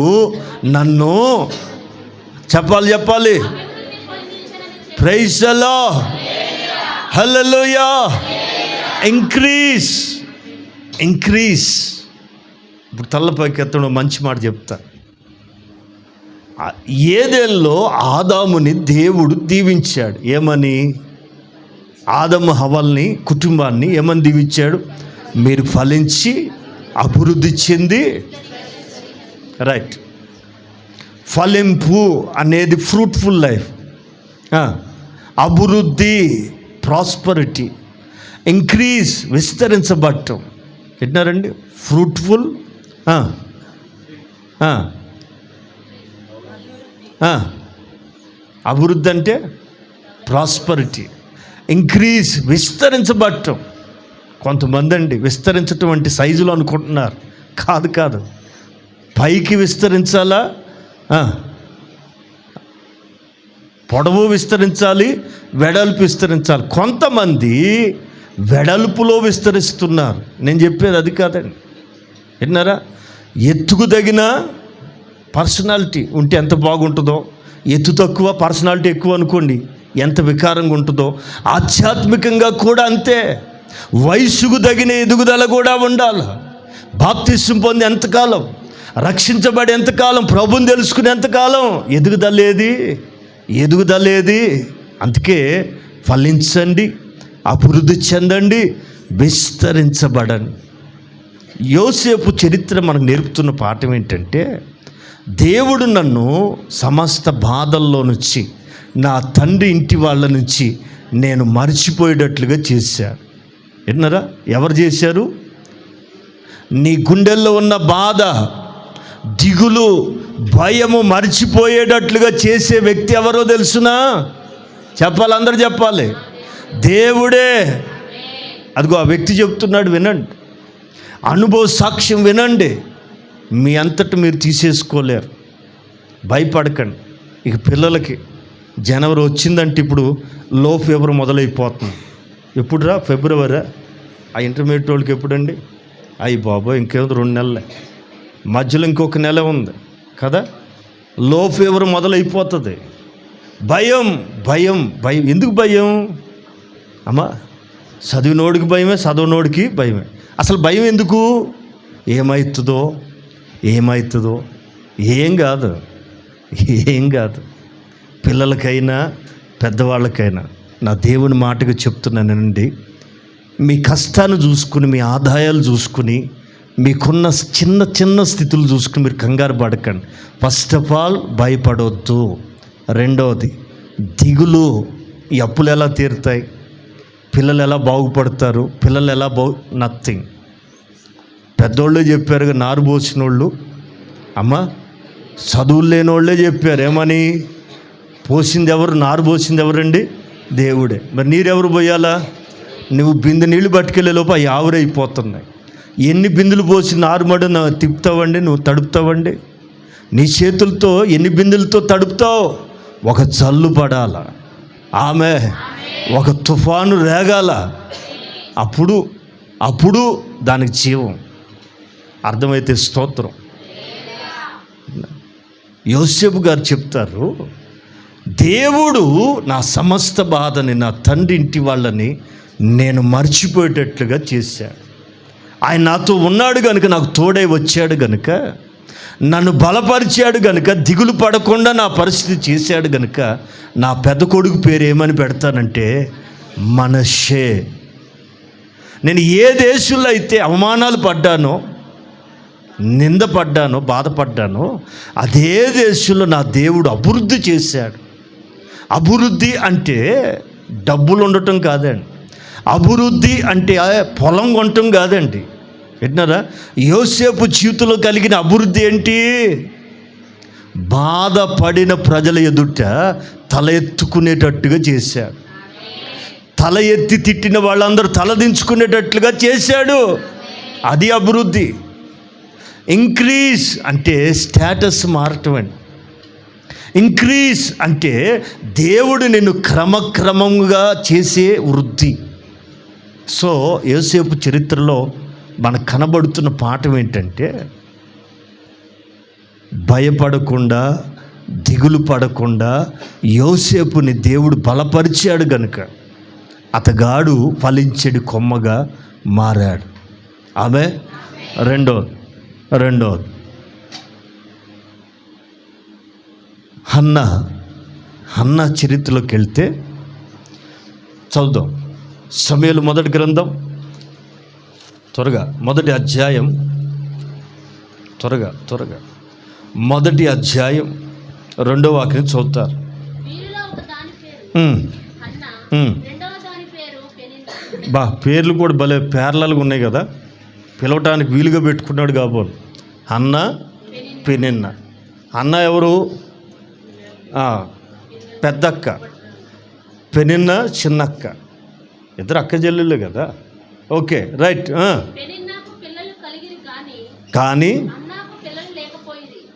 నన్ను చెప్పాలి praise the lord, hallelujah, increase. ఇప్పుడు తలపైకి ఎత్తడం మంచి మాట చెప్తా. ఏదెన్లో ఆదాముని దేవుడు దీవించాడు. ఏమని? ఆదాము హవ్వల్ని, కుటుంబాన్ని ఏమని దీవించాడు? మీరు ఫలించి అభివృద్ధి చెంది, రైట్. ఫలింపు అనేది ఫ్రూట్ఫుల్ లైఫ్. అభివృద్ధి ప్రాస్పరిటీ, ఇంక్రీజ్ విస్తరించబడటం. వింటున్నారండి? ఫ్రూట్ఫుల్, అభివృద్ధి అంటే ప్రాస్పరిటీ, ఇంక్రీజ్ విస్తరించబడటం. కొంతమంది అండి విస్తరించటం అంటే సైజులో అనుకుంటున్నారు. కాదు, పైకి విస్తరించాలా, పొడవు విస్తరించాలి, వెడల్పు విస్తరించాలి. కొంతమంది వెడల్పులో విస్తరిస్తున్నారు. నేను చెప్పేది అది కాదండి. విన్నారా? ఎత్తుకు తగిన పర్సనాలిటీ ఉంటే ఎంత బాగుంటుందో, ఎత్తు తక్కువ పర్సనాలిటీ ఎక్కువ అనుకోండి ఎంత వికారంగా ఉంటుందో. ఆధ్యాత్మికంగా కూడా అంతే. వయసుకు తగిన ఎదుగుదల కూడా ఉండాలి. బాప్తిస్మం పొంది ఎంతకాలం, రక్షించబడి ఎంతకాలం, ప్రభుని తెలుసుకుని ఎంతకాలం, ఎదుగుదలేది. అందుకే ఫలించండి, అభివృద్ధి చెందండి, విస్తరించబడండి. యోసేపు చరిత్ర మనకు నేర్పుతున్న పాఠం ఏంటంటే, దేవుడు నన్ను సమస్త బాధల్లో నుంచి, నా తండ్రి ఇంటి వాళ్ళ నుంచి నేను మర్చిపోయేటట్లుగా చేశాడు. విన్నారా? ఎవరు చేశారు? నీ గుండెల్లో ఉన్న బాధ, దిగులు, భయము మర్చిపోయేటట్లుగా చేసే వ్యక్తి ఎవరో తెలుసునా? చెప్పాలి, అందరూ చెప్పాలి. దేవుడే. అదిగో ఆ వ్యక్తి చెప్తున్నాడు, వినండి. అనుభవ సాక్ష్యం వినండి. మీ అంతటి మీరు తీసేసుకోలేరు. భయపడకండి. ఇక పిల్లలకి జనవరి వచ్చిందంటే ఇప్పుడు లో ఫీవర్ మొదలైపోతుంది. ఎప్పుడురా? ఫిబ్రవరి. ఆ ఇంటర్మీడియట్ వాళ్ళకి ఎప్పుడండి? అయ్యి బాబోయ్, ఇంకేదో 2 నెలలే, మధ్యలో ఇంకొక నెల ఉంది కదా. లో ఫీవర్ మొదలైపోతుంది. భయం. ఎందుకు భయం? అమ్మా, చదివినోడికి భయమే, చదవనోడికి భయమే. అసలు భయం ఎందుకు? ఏమవుతుందో. ఏం కాదు. పిల్లలకైనా పెద్దవాళ్ళకైనా నా దేవుని మాటగా చెప్తున్నానండి. మీ కష్టాన్ని చూసుకుని, మీ ఆదాయాలు చూసుకుని, మీకున్న చిన్న స్థితులు చూసుకుని మీరు కంగారు పడకండి. ఫస్ట్ ఆఫ్ ఆల్ భయపడవద్దు. రెండవది దిగులు. ఈ అప్పులు ఎలా తీరుతాయి, పిల్లలు ఎలా బాగుపడతారు, నథింగ్. పెద్దోళ్ళే చెప్పారుగా, నారు పోసిన వాళ్ళు. అమ్మ, చదువులు లేని వాళ్ళే చెప్పారు. ఏమని? పోసింది ఎవరు? నారు పోసింది ఎవరండి? దేవుడే. మరి నీరెవరు పోయాలా? నువ్వు బిందె నీళ్ళు పట్టుకెళ్ళే లోపు అవి ఆవిరైపోతున్నాయి. ఎన్ని బిందులు పోసి నారుమడి తిప్పుతావండి, నువ్వు తడుపుతావండి? నీ చేతులతో ఎన్ని బిందులతో తడుపుతావు? ఒక జల్లు పడాల, ఆమె ఒక తుఫాను రేగాల, అప్పుడు దానికి జీవం. అర్థమైతే స్తోత్రం. యోసేపు గారు చెప్తారు, దేవుడు నా సమస్త బాధని, నా తండ్రి ఇంటి వాళ్ళని నేను మర్చిపోయేటట్లుగా చేశాడు. ఆయన నాతో ఉన్నాడు కనుక, నాకు తోడై వచ్చాడు కనుక, నన్ను బలపరిచాడు కనుక, దిగులు పడకుండా నా పరిస్థితి చేశాడు కనుక, నా పెద్ద కొడుకు పేరు ఏమని పెడతానంటే మనష్షే. నేను ఏ దేశంలో అయితే అవమానాలు పడ్డానో, నిందపడ్డానో, బాధపడ్డానో, అదే దేశంలో నా దేవుడు అభివృద్ధి చేశాడు. అభివృద్ధి అంటే డబ్బులు ఉండటం కాదండి. అభివృద్ధి అంటే పొలం కొనటం కాదండి. విన్నారా? యోసేపు జీవితంలో కలిగిన అభివృద్ధి ఏంటి? బాధపడిన ప్రజల ఎదుట తల ఎత్తుకునేటట్టుగా చేశాడు. తల ఎత్తి తిట్టిన వాళ్ళందరూ తలదించుకునేటట్లుగా చేశాడు. అది అభివృద్ధి. ఇంక్రీజ్ అంటే స్టేటస్ మారటం అండి. ఇంక్రీజ్ అంటే దేవుడు నిన్ను క్రమక్రమంగా చేసే వృద్ధి. సో యోసేపు చరిత్రలో మనకు కనబడుతున్న పాఠం ఏంటంటే, భయపడకుండా, దిగులు పడకుండా యోసేపుని దేవుడు బలపరిచాడు గనుక అతగాడు ఫలించెడి కొమ్మగా మారాడు. ఆమె రెండోది హన్నా చరిత్రలోకి వెళ్తే చదువుదాం. సమూయేలు మొదటి గ్రంథం త్వరగా మొదటి అధ్యాయం, మొదటి అధ్యాయం 2వ వాక్యం చదువుతారు. పేర్లు కూడా భలే పేర్లలుగా ఉన్నాయి కదా, పిలవటానికి వీలుగా పెట్టుకున్నాడు కాబోలు. అన్న, పెనిన్న. అన్న ఎవరు? పెద్దక్క. పెనిన్న చిన్నక్క. ఇద్దరు అక్క చెల్లెళ్ళే కదా. Okay, right. కానీ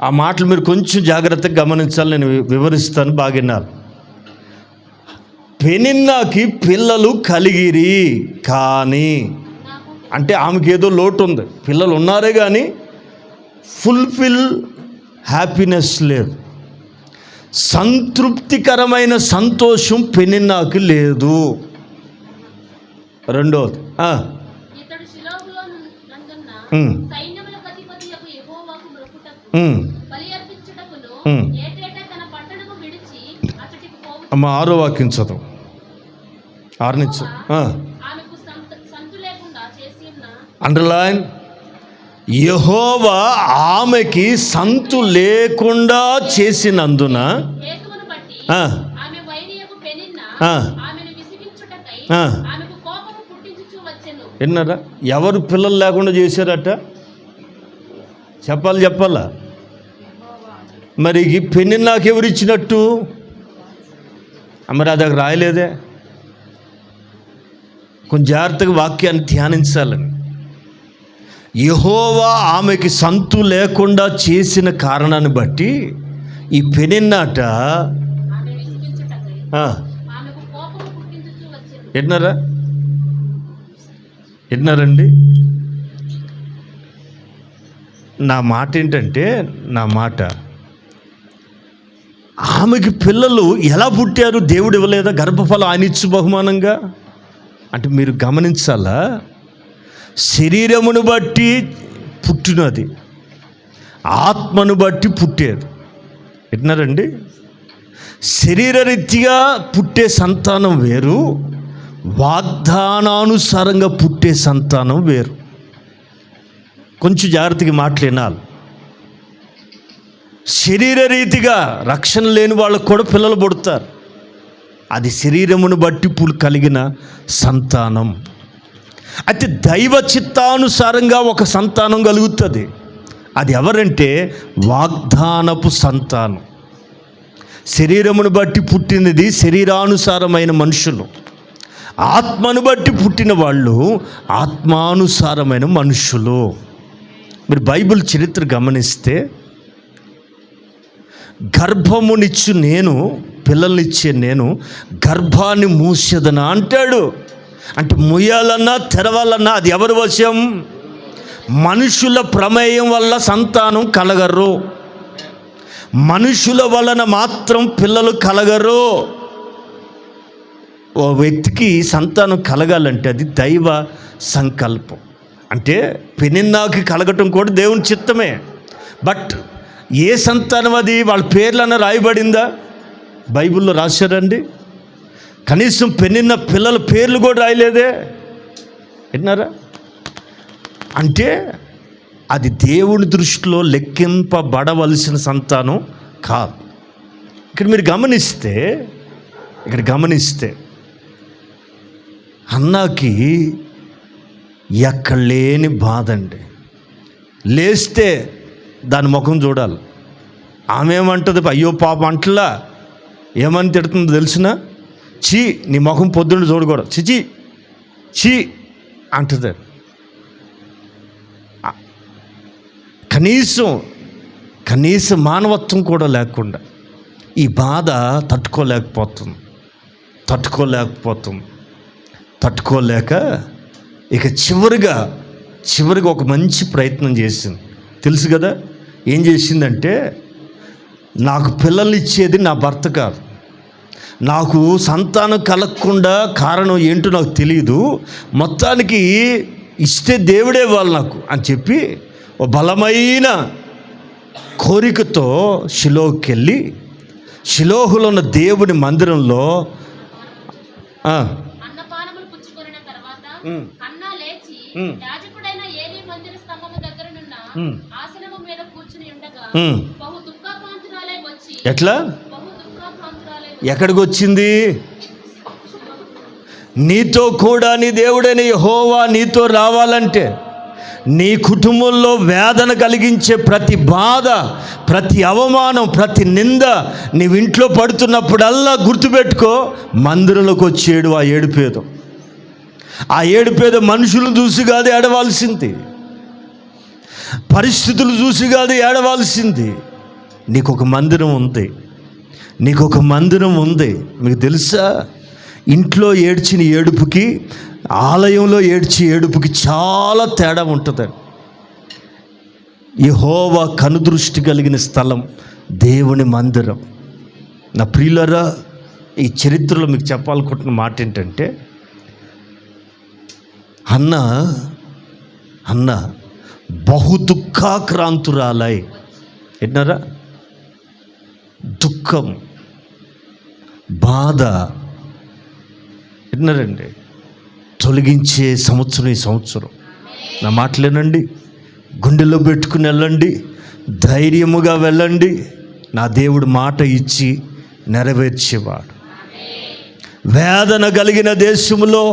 ఆ మాటలు మీరు కొంచెం జాగ్రత్తగా గమనించాలి, నేను వివరిస్తాను, బాగా వినాలి. పెనిన్నాకి పిల్లలు కలిగిరి కానీ, అంటే ఆమెకి ఏదో లోటు ఉంది, పిల్లలు ఉన్నారే కానీ ఫుల్ఫిల్ హ్యాపీనెస్ లేదు, సంతృప్తికరమైన సంతోషం పెనిన్నాకి లేదు. రెండోది, అమ్మ 6వ వాక్యం చదువు. 6 నుంచి అండర్లైన్. యెహోవా ఆమెకి సంతు లేకుండా చేసినందున విన్నారా? ఎవరు పిల్లలు లేకుండా చేశారట? చెప్పాలా? మరి పెనిన్నాకి ఎవరు ఇచ్చినట్టు? మరి అది రాయలేదే. కొంచెం జాగ్రత్తగా వాక్యాన్ని ధ్యానించాలని. యెహోవా ఆమెకి సంతు లేకుండా చేసిన కారణాన్ని బట్టి ఈ పెనిన్నాట విన్నారండి? నా మాట ఏంటంటే, ఆమెకి పిల్లలు ఎలా పుట్టారు? దేవుడు ఇవ్వలేదా గర్భఫలం? ఆయన ఇచ్చు బహుమానంగా. అంటే మీరు గమనించాలా, శరీరమును బట్టి పుట్టినది, ఆత్మను బట్టి పుట్టేది. విన్నారండి? శరీరరీత్యా పుట్టే సంతానం వేరు, వాగ్దానానుసారంగా పుట్టే సంతానం వేరు. కొంచెం జాగ్రత్తగా మాట్లాడాలి. శరీరరీతిగా రక్షణ లేని వాళ్ళకు కూడా పిల్లలు పుడతారు, అది శరీరమును బట్టి కలిగిన సంతానం. అయితే దైవ చిత్తానుసారంగా ఒక సంతానం కలుగుతుంది. అది ఎవరంటే వాగ్దానపు సంతానం. శరీరమును బట్టి పుట్టినది శరీరానుసారమైన మనుషులు, ఆత్మను బట్టి పుట్టిన వాళ్ళు ఆత్మానుసారమైన మనుషులు. మీరు బైబిల్ చరిత్ర గమనిస్తే, గర్భమునిచ్చు నేను, పిల్లల్నిచ్చే నేను గర్భాన్ని మూసేదనా అంటాడు. అంటే ముయ్యాలన్నా తెరవాలన్నా అది ఎవరి వశం? మనుషుల ప్రమేయం వల్ల సంతానం కలగరు, మనుషుల వలన మాత్రం పిల్లలు కలగరు. ఓ వ్యక్తికి సంతానం కలగాలంటే అది దైవ సంకల్పం. అంటే పెనిన్నాకి కలగటం కూడా దేవుని చిత్తమే. బట్ ఏ సంతానం అది? వాళ్ళ పేర్లన్నా రాయబడిందా? బైబిల్లో రాశారండి? కనీసం పెనిన్న పిల్లల పేర్లు కూడా రాయలేదే. విన్నారా? అంటే అది దేవుని దృష్టిలో లెక్కింపబడవలసిన సంతానం కాదు. ఇక్కడ మీరు గమనిస్తే అన్నాకి ఎక్కడ లేని బాధ అండి. లేస్తే దాని ముఖం చూడాలి. ఆమె ఏమంటుంది? అయ్యో పాప అంటలా. ఏమని తిడుతుందో తెలిసిన? చీ, నీ ముఖం పొద్దున్న చూడకూడదు, చిచి చీ అంటుంది. కనీసం మానవత్వం కూడా లేకుండా ఈ బాధ తట్టుకోలేక ఇక చివరిగా ఒక మంచి ప్రయత్నం చేసింది. తెలుసు కదా ఏం చేసిందంటే, నాకు పిల్లల్ని ఇచ్చేది నా భర్త కాదు, నాకు సంతానం కలగకుండా కారణం ఏంటో నాకు తెలియదు, మొత్తానికి ఇస్తే దేవుడే వాళ్ళు నాకు అని చెప్పి ఓ బలమైన కోరికతో షిలోహుకి వెళ్ళి, షిలోహులో ఉన్న దేవుని మందిరంలో ఎట్లా? ఎక్కడికి వచ్చింది? నీతో కూడా నీ దేవుడైన యెహోవా నీతో రావాలంటే నీ కుటుంబంలో వేదన కలిగించే ప్రతి బాధ, ప్రతి అవమానం, ప్రతి నింద నీవు ఇంట్లో పడుతున్నప్పుడల్లా గుర్తుపెట్టుకో, మందిరంలోకి వచ్చేడు ఆ ఏడుపేదో. ఆ ఏడుపేదో మనుషులు చూసి కాదు ఏడవాల్సింది, పరిస్థితులు చూసి కాదు ఏడవాల్సింది. నీకొక మందిరం ఉంది, నీకొక మందిరం ఉంది. మీకు తెలుసా, ఇంట్లో ఏడ్చిన ఏడుపుకి ఆలయంలో ఏడ్చి ఏడుపుకి చాలా తేడా ఉంటుందండి. యెహోవా కనుదృష్టి కలిగిన స్థలం దేవుని మందిరం. నా ప్రియులారా, ఈ చరిత్రలో మీకు చెప్పాలనుకుంటున్న మాట ఏంటంటే, అన్న బహు దుఃఖాక్రాంతురాలై, విన్నారా, దుఃఖం, బాధ, విన్నారండి, తొలగించే సంవత్సరం ఈ సంవత్సరం. నా మాటలేనండి, గుండెలో పెట్టుకుని వెళ్ళండి, ధైర్యముగా వెళ్ళండి. నా దేవుడు మాట ఇచ్చి నెరవేర్చేవాడు. వేదన కలిగిన దేశంలో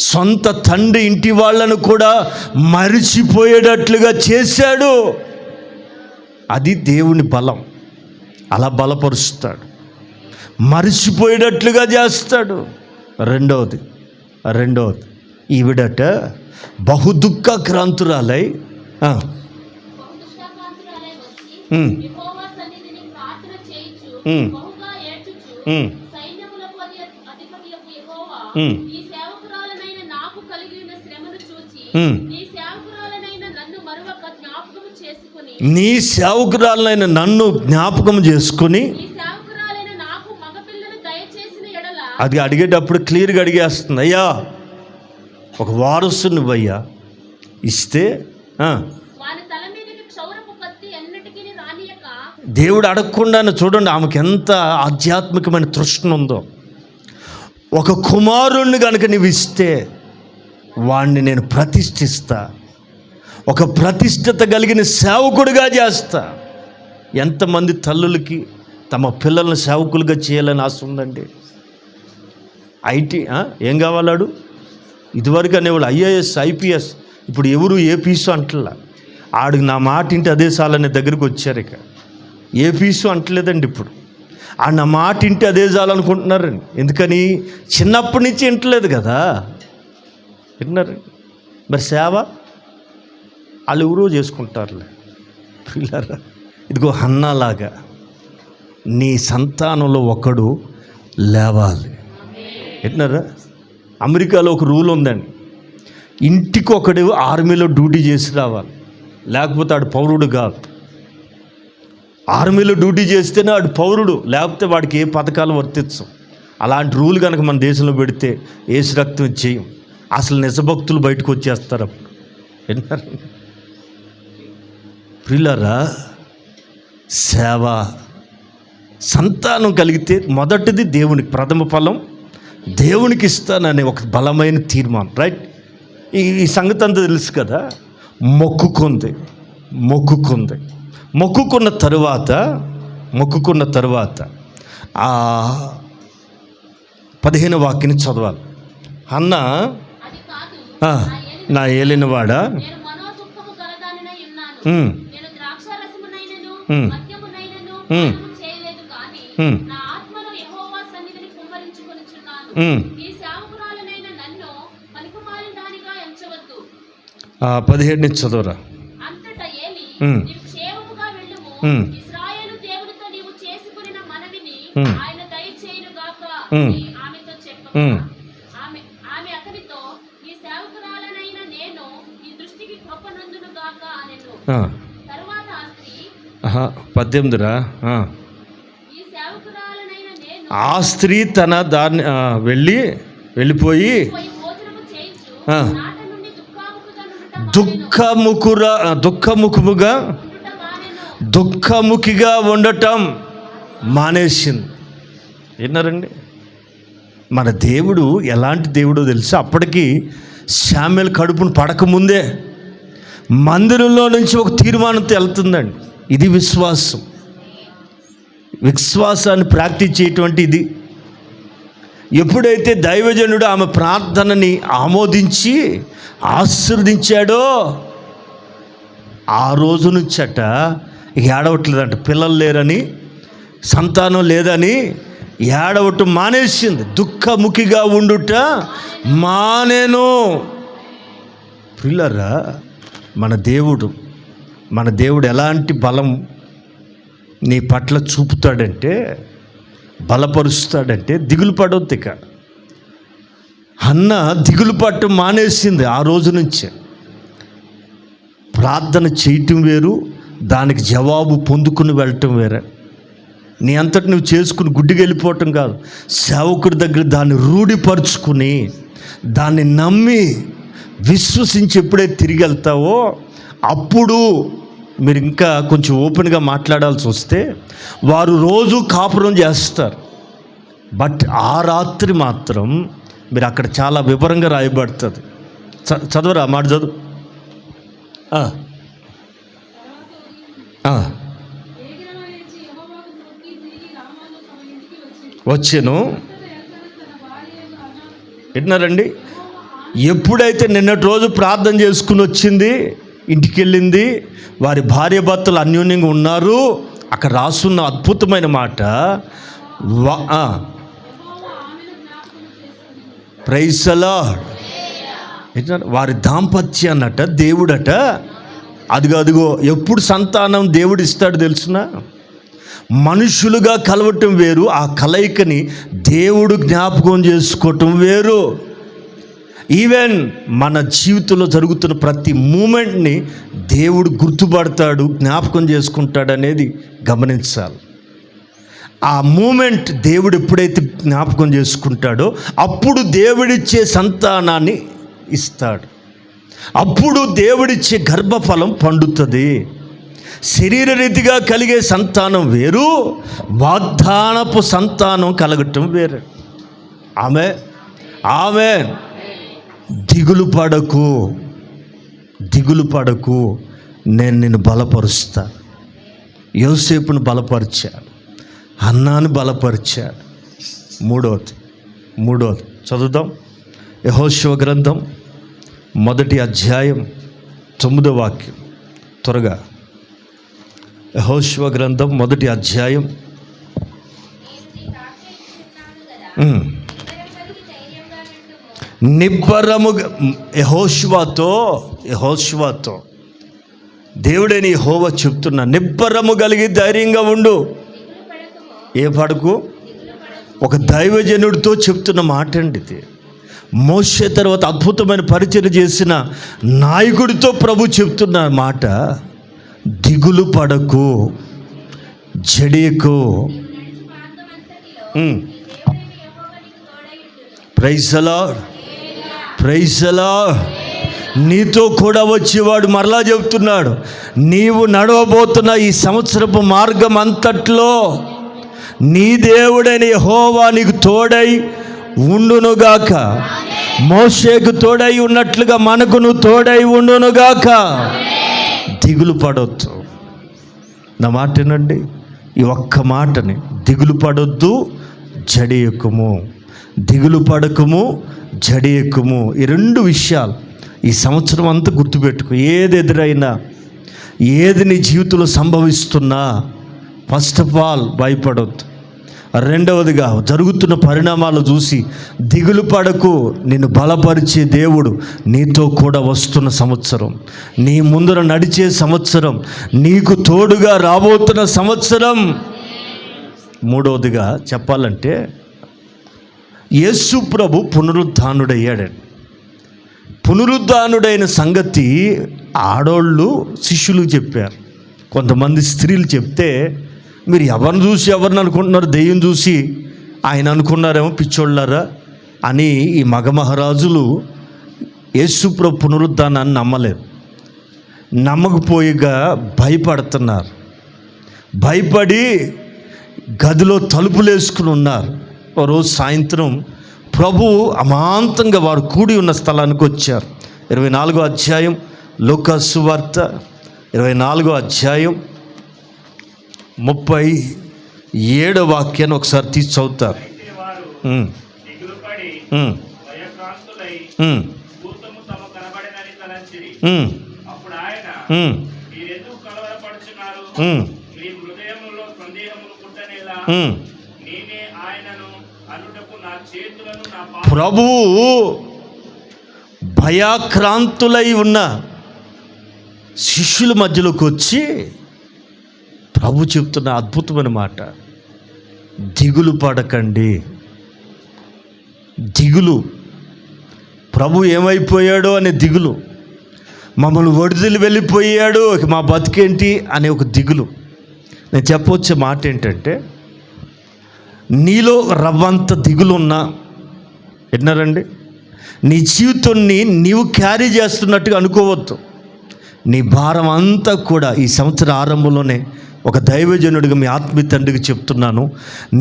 సొంత తండ్రి ఇంటి వాళ్ళను కూడా మరిచిపోయేటట్లుగా చేశాడు. అది దేవుని బలం. అలా బలపరుస్తాడు, మరిచిపోయేటట్లుగా చేస్తాడు. రెండవది ఈవిడట బహుదుఃఖాక్రాంతురాలై నీ సేవకురాలైన నన్ను జ్ఞాపకం చేసుకుని, అది అడిగేటప్పుడు క్లియర్గా అడిగేస్తుంది, అయ్యా ఒక వారసుని నువ్వయ్యా ఇస్తే. దేవుడు అడగకుండానే చూడండి ఆమెకు ఎంత ఆధ్యాత్మికమైన తృష్ణ ఉందో. ఒక కుమారుణ్ణి కనుక నువ్వు ఇస్తే వాణ్ణి నేను ప్రతిష్ఠిస్తా, ఒక ప్రతిష్ఠత కలిగిన సేవకుడిగా చేస్తా. ఎంతమంది తల్లులకి తమ పిల్లలను సేవకులుగా చేయాలని ఆశ ఉందండి. ఐటీ ఏం కావాలాడు, ఇదివరకు అనేవాళ్ళు ఐఏఎస్, ఐపీఎస్, ఇప్పుడు ఎవరు ఏ పీసు అంటలా. ఆడికి నా మాట ఇంటి అదే చాలనే దగ్గరికి వచ్చారు. ఇక ఏ పీసు అంటలేదండి ఇప్పుడు. ఆ నా మాట ఇంటి అదే చాలనుకుంటున్నారండి. ఎందుకని, చిన్నప్పటి నుంచి వింటలేదు కదా, విన్నారు. మరి సేవ వాళ్ళు ఎవరో చేసుకుంటారులే. పిల్లరా, ఇదిగో హన్నాలాగా నీ సంతానంలో ఒకడు లేవాలి. విన్నారా, అమెరికాలో ఒక రూల్ ఉందండి, ఇంటికి ఒకడు ఆర్మీలో డ్యూటీ చేసి రావాలి, లేకపోతే ఆడు పౌరుడు కాదు. ఆర్మీలో డ్యూటీ చేస్తేనే ఆడు పౌరుడు, లేకపోతే వాడికి ఏ పథకాలు వర్తించం. అలాంటి రూల్ కనుక మన దేశంలో పెడితే ఏసు రక్తం చేయం, అసలు నిజభక్తులు బయటకు వచ్చేస్తారు అప్పుడు. విన్నారా ప్రియులారా, సేవ, సంతానం కలిగితే మొదటిది దేవునికి ప్రథమ ఫలం దేవునికి ఇస్తాననే ఒక బలమైన తీర్మానం. రైట్, ఈ సంగతి అంతా తెలుసు కదా. మొక్కుకున్న తరువాత 15వ వాక్యాన్ని చదవాలి. అన్న, నా ఏలినవాడా, ఆ 17 చదవరా. పద్దెనిమిదిరా. ఆ స్త్రీ తన దాన్ని వెళ్ళిపోయి దుఃఖముఖిగా ఉండటం మానేసింది. విన్నారండి, మన దేవుడు ఎలాంటి దేవుడో తెలుసా. అప్పటికి శామ్యూయల్ కడుపును పడకముందే మందిరంలో నుంచి ఒక తీర్మానంతో వెళ్తుందండి. ఇది విశ్వాసాన్ని ప్రాక్టీస్ చేయటువంటి ఇది. ఎప్పుడైతే దైవజనుడు ఆమె ప్రార్థనని ఆమోదించి ఆశీర్వదించాడో ఆ రోజు నుంచట ఏడవట్లేదంట. పిల్లలు లేరని, సంతానం లేదని ఏడవటం మానేసింది. దుఃఖముఖిగా ఉండుట మానేను. పిల్లరా, మన దేవుడు ఎలాంటి బలం నీ పట్ల చూపుతాడంటే, బలపరుస్తాడంటే దిగులు పడొద్దు. ఇక హన్న దిగులు పట్టం మానేసింది. ఆ రోజు నుంచే ప్రార్థన చేయటం వేరు, దానికి జవాబు పొందుకుని వెళ్ళటం వేరే. నీ అంతటి నువ్వు చేసుకుని గుడ్డికి వెళ్ళిపోవటం కాదు. సేవకుడి దగ్గర దాన్ని రూఢిపరుచుకుని, దాన్ని నమ్మి విశ్వసించి ఎప్పుడైతే తిరిగి వెళ్తావో అప్పుడు మీరు ఇంకా కొంచెం ఓపెన్గా మాట్లాడాల్సి వస్తే, వారు రోజు కాపురం చేస్తారు, బట్ ఆ రాత్రి మాత్రం మీరు అక్కడ చాలా వివరంగా రాయబడుతుంది. చదవరా మాట చదువు. వచ్చాను. విన్నారండి? ఎప్పుడైతే నిన్నటి రోజు ప్రార్థన చేసుకుని వచ్చింది, ఇంటికి వెళ్ళింది, వారి భార్య భర్తలు అన్యోన్యంగా ఉన్నారు. అక్కడ రాసున్న అద్భుతమైన మాట, ప్రైజ్ ది లార్డ్. వారి దాంపత్యాన్నట దేవుడట అదిగో ఎప్పుడు సంతానం దేవుడు ఇస్తాడు తెలుసునా? మనుషులుగా కలవటం వేరు, ఆ కలయికని దేవుడు జ్ఞాపకం చేసుకోవటం వేరు. ఈవెన్ మన జీవితంలో జరుగుతున్న ప్రతి మూమెంట్ని దేవుడు గుర్తుపడతాడు, జ్ఞాపకం చేసుకుంటాడు అనేది గమనించాలి. ఆ మూమెంట్ దేవుడు ఎప్పుడైతే జ్ఞాపకం చేసుకుంటాడో అప్పుడు దేవుడిచ్చే సంతానాన్ని ఇస్తాడు. అప్పుడు దేవుడిచ్చే గర్భఫలం పండుతుంది. శరీర రీతిగా కలిగే సంతానం వేరు, వాగ్దానపు సంతానం కలగటం వేరు. ఆమెన్. దిగులు పడకు, నేను నిన్ను బలపరుస్తా. యోసేపును బలపరిచాడు, హన్నాను బలపరిచాడు. మూడవది చదువుదాం. యెహోషువ గ్రంథం 1వ అధ్యాయం 9వ వాక్యం. త్వరగా. యెహోషువ గ్రంథం 1వ అధ్యాయం. నిబ్బరముగా యెహోషువతో దేవుడైన యెహోవా చెప్తున్నా, నిబ్బరము కలిగి ధైర్యంగా ఉండు. ఏ పడకు. ఒక దైవజనుడితో చెప్తున్న మాట అండి ఇది. మోషే తర్వాత అద్భుతమైన పరిచయం చేసిన నాయకుడితో ప్రభు చెప్తున్న మాట, దిగులు పడకు, జడియకు. Praise the lord. నీతో కూడా వచ్చేవాడు మరలా చెబుతున్నాడు, నీవు నడవబోతున్న ఈ సంవత్సరపు మార్గం అంతట్లో నీ దేవుడైన యెహోవా నీకు తోడై ఉండునుగాక. మోషేకు తోడై ఉన్నట్లుగా మనకును తోడై ఉండునుగాక. దిగులు పడొద్దు. నా మాట వినండి, ఈ ఒక్క మాటని, దిగులు పడొద్దు, జడియకుము. దిగులు పడకము, జడియకుము. ఈ 2 విషయాలు ఈ సంవత్సరం అంతా గుర్తుపెట్టుకో. ఏది ఎదురైనా, ఏది నీ జీవితంలో సంభవిస్తున్నా, ఫస్ట్ ఆఫ్ ఆల్ భయపడొద్దు. రెండవదిగా జరుగుతున్న పరిణామాలు చూసి దిగులు పడకు. నిన్ను బలపరిచే దేవుడు నీతో కూడా వస్తున్న సంవత్సరం, నీ ముందర నడిచే సంవత్సరం, నీకు తోడుగా రాబోతున్న సంవత్సరం. మూడవదిగా చెప్పాలంటే, యేసు ప్రభు పునరుద్ధానుడయ్యాడండి. పునరుద్ధానుడైన సంగతి ఆడోళ్ళు శిష్యులకు చెప్పారు. కొంతమంది స్త్రీలు చెప్తే, మీరు ఎవరిని అనుకుంటున్నారు? దెయ్యం చూసి ఆయన అనుకున్నారేమో, పిచ్చోళ్ళారా అని ఈ మగ మహారాజులు యేసుప్రభు పునరుద్ధానాన్ని నమ్మలేదు. నమ్మకపోయిగా భయపడుతున్నారు. భయపడి గదిలో తలుపులు వేసుకుని ఉన్నారు. ఓ రోజు సాయంత్రం ప్రభు అమాంతంగా వారు కూడి ఉన్న స్థలానికి వచ్చారు. 24వ అధ్యాయం లూకా సువార్త 24వ అధ్యాయం 37వ వాక్యాన్ని ఒకసారి తీసి చదువుతారు. భయభ్రాంతులై భూతము తమ కనబడనని తలంచిరి. అప్పుడు ఆయన, మీరెందుకు కలవరపడుచున్నారు? మీ హృదయములో సందేహములు పుట్టనేలా? నేనే ఆయనను అనుటకు నా చేతులను నా ప్రభువు భయాక్రాంతులై ఉన్న శిష్యుల మధ్యలోకి వచ్చి ప్రభు చెప్తున్న అద్భుతమైన మాట, దిగులు పడకండి. దిగులు, ప్రభు ఏమైపోయాడో అనే దిగులు, మమ్మల్ని వడిదిలి వెళ్ళిపోయాడు, మా బతికేంటి అనే ఒక దిగులు. నేను చెప్పవచ్చే మాట ఏంటంటే, నీలో రవ్వంత దిగులున్నా, విన్నారండి, నీ జీవితాన్ని నీవు క్యారీ చేస్తున్నట్టుగా అనుకోవద్దు. నీ భారం అంతా కూడా ఈ సంవత్సర ఆరంభంలోనే ఒక దైవజనుడిగా మీ ఆత్మీయ తండ్రికి చెప్తున్నాను,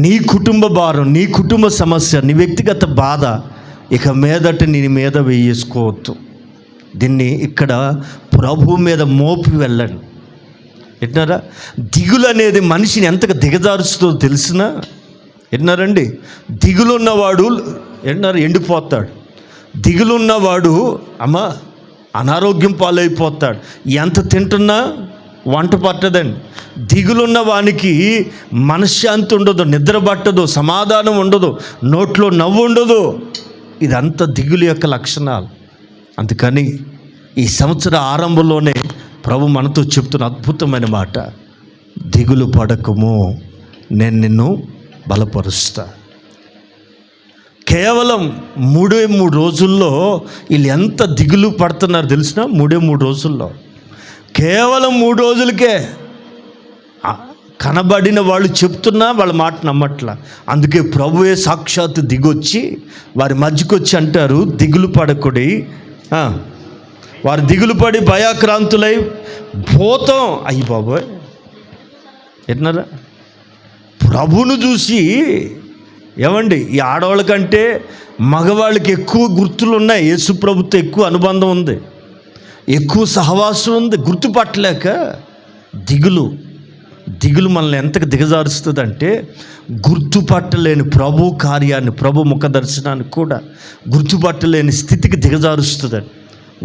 నీ కుటుంబ భారం, నీ కుటుంబ సమస్య, నీ వ్యక్తిగత బాధ ఇక మీదట నీ మీద వేయేసుకోవద్దు. దీన్ని ఇక్కడ ప్రభు మీద మోపి వెళ్ళండి. విన్నారా? దిగులు అనేది మనిషిని ఎంతగా దిగజారుస్తుందో తెలిసినా, విన్నారండి, దిగులున్నవాడు ఎండిపోతాడు. దిగులున్నవాడు అనారోగ్యం పాలైపోతాడు. ఎంత తింటున్నా వంట పట్టదండి. దిగులున్న వానికి మనశ్శాంతి ఉండదు, నిద్ర పట్టదు, సమాధానం ఉండదు, నోట్లో నవ్వు ఉండదు. ఇదంతా దిగులు యొక్క లక్షణాలు. అందుకని ఈ సంవత్సర ఆరంభంలోనే ప్రభు మనతో చెప్తున్న అద్భుతమైన మాట, దిగులు పడకము, నేను నిన్ను బలపరుస్తా. కేవలం 3 రోజుల్లో వీళ్ళు ఎంత దిగులు పడుతున్నారు తెలిసిన? 3 రోజుల్లో, కేవలం 3 రోజులకే కనబడిన వాళ్ళు చెప్తున్నా వాళ్ళ మాట నమ్మట్లా. అందుకే ప్రభువే సాక్షాత్తు దిగొచ్చి వారి మధ్యకు వచ్చి అంటారు, దిగులు పడకుడి. వారు దిగులు పడి భయాక్రాంతులై భూతం అయ్యి బాబోయ్, ఎట్నారా ప్రభువును చూసి ఏమండి, ఈ ఆడవాళ్ళ కంటే మగవాళ్ళకి ఎక్కువ గుర్తులు ఉన్నాయి. యేసు ప్రభుతో ఎక్కువ అనుబంధం ఉంది, ఎక్కువ సహవాసం ఉంది. గుర్తుపట్టలేక దిగులు మనల్ని ఎంతకు దిగజారుస్తుందంటే, గుర్తుపట్టలేని ప్రభు కార్యాన్ని, ప్రభు ముఖ దర్శనాన్ని కూడా గుర్తుపట్టలేని స్థితికి దిగజారుస్తుందని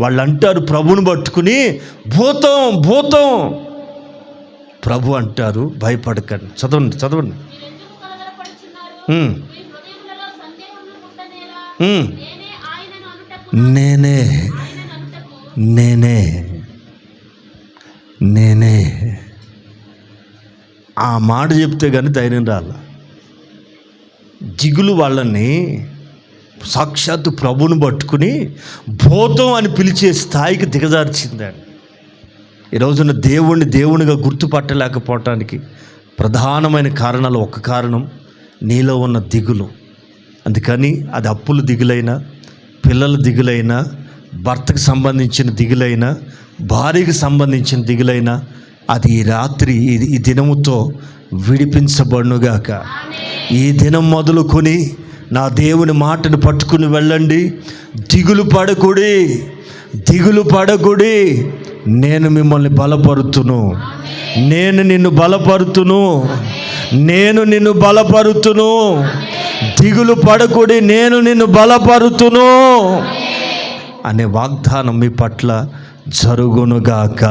వాళ్ళు అంటారు. ప్రభుని పట్టుకుని భూతం. ప్రభు అంటారు, భయపడకండి. చదవండి. నేనే ఆ మాట చెప్తే కానీ ధైర్యం రాల. దిగులు వాళ్ళని సాక్షాత్తు ప్రభుని పట్టుకుని భూతం అని పిలిచే స్థాయికి దిగజార్చిందండి. ఈ రోజున దేవునిగా గుర్తుపట్టలేకపోవటానికి ప్రధానమైన కారణాలు, ఒక కారణం నీలో ఉన్న దిగులు. అందుకని అది అప్పుల దిగులైనా, పిల్లల దిగులైనా, భర్తకు సంబంధించిన దిగులైనా, భార్యకు సంబంధించిన దిగులైనా, అది ఈ రాత్రి ఈ దినముతో విడిపించబడునుగాక. ఈ దినం మొదలుకొని నా దేవుని మాటను పట్టుకుని వెళ్ళండి. దిగులు పడకుడి. నేను మిమ్మల్ని బలపరుతును. నేను నిన్ను బలపరుతును. దిగులు పడకుడి, నేను నిన్ను బలపరుతును అనే వాగ్దానం మీ పట్ల జరుగునుగాక.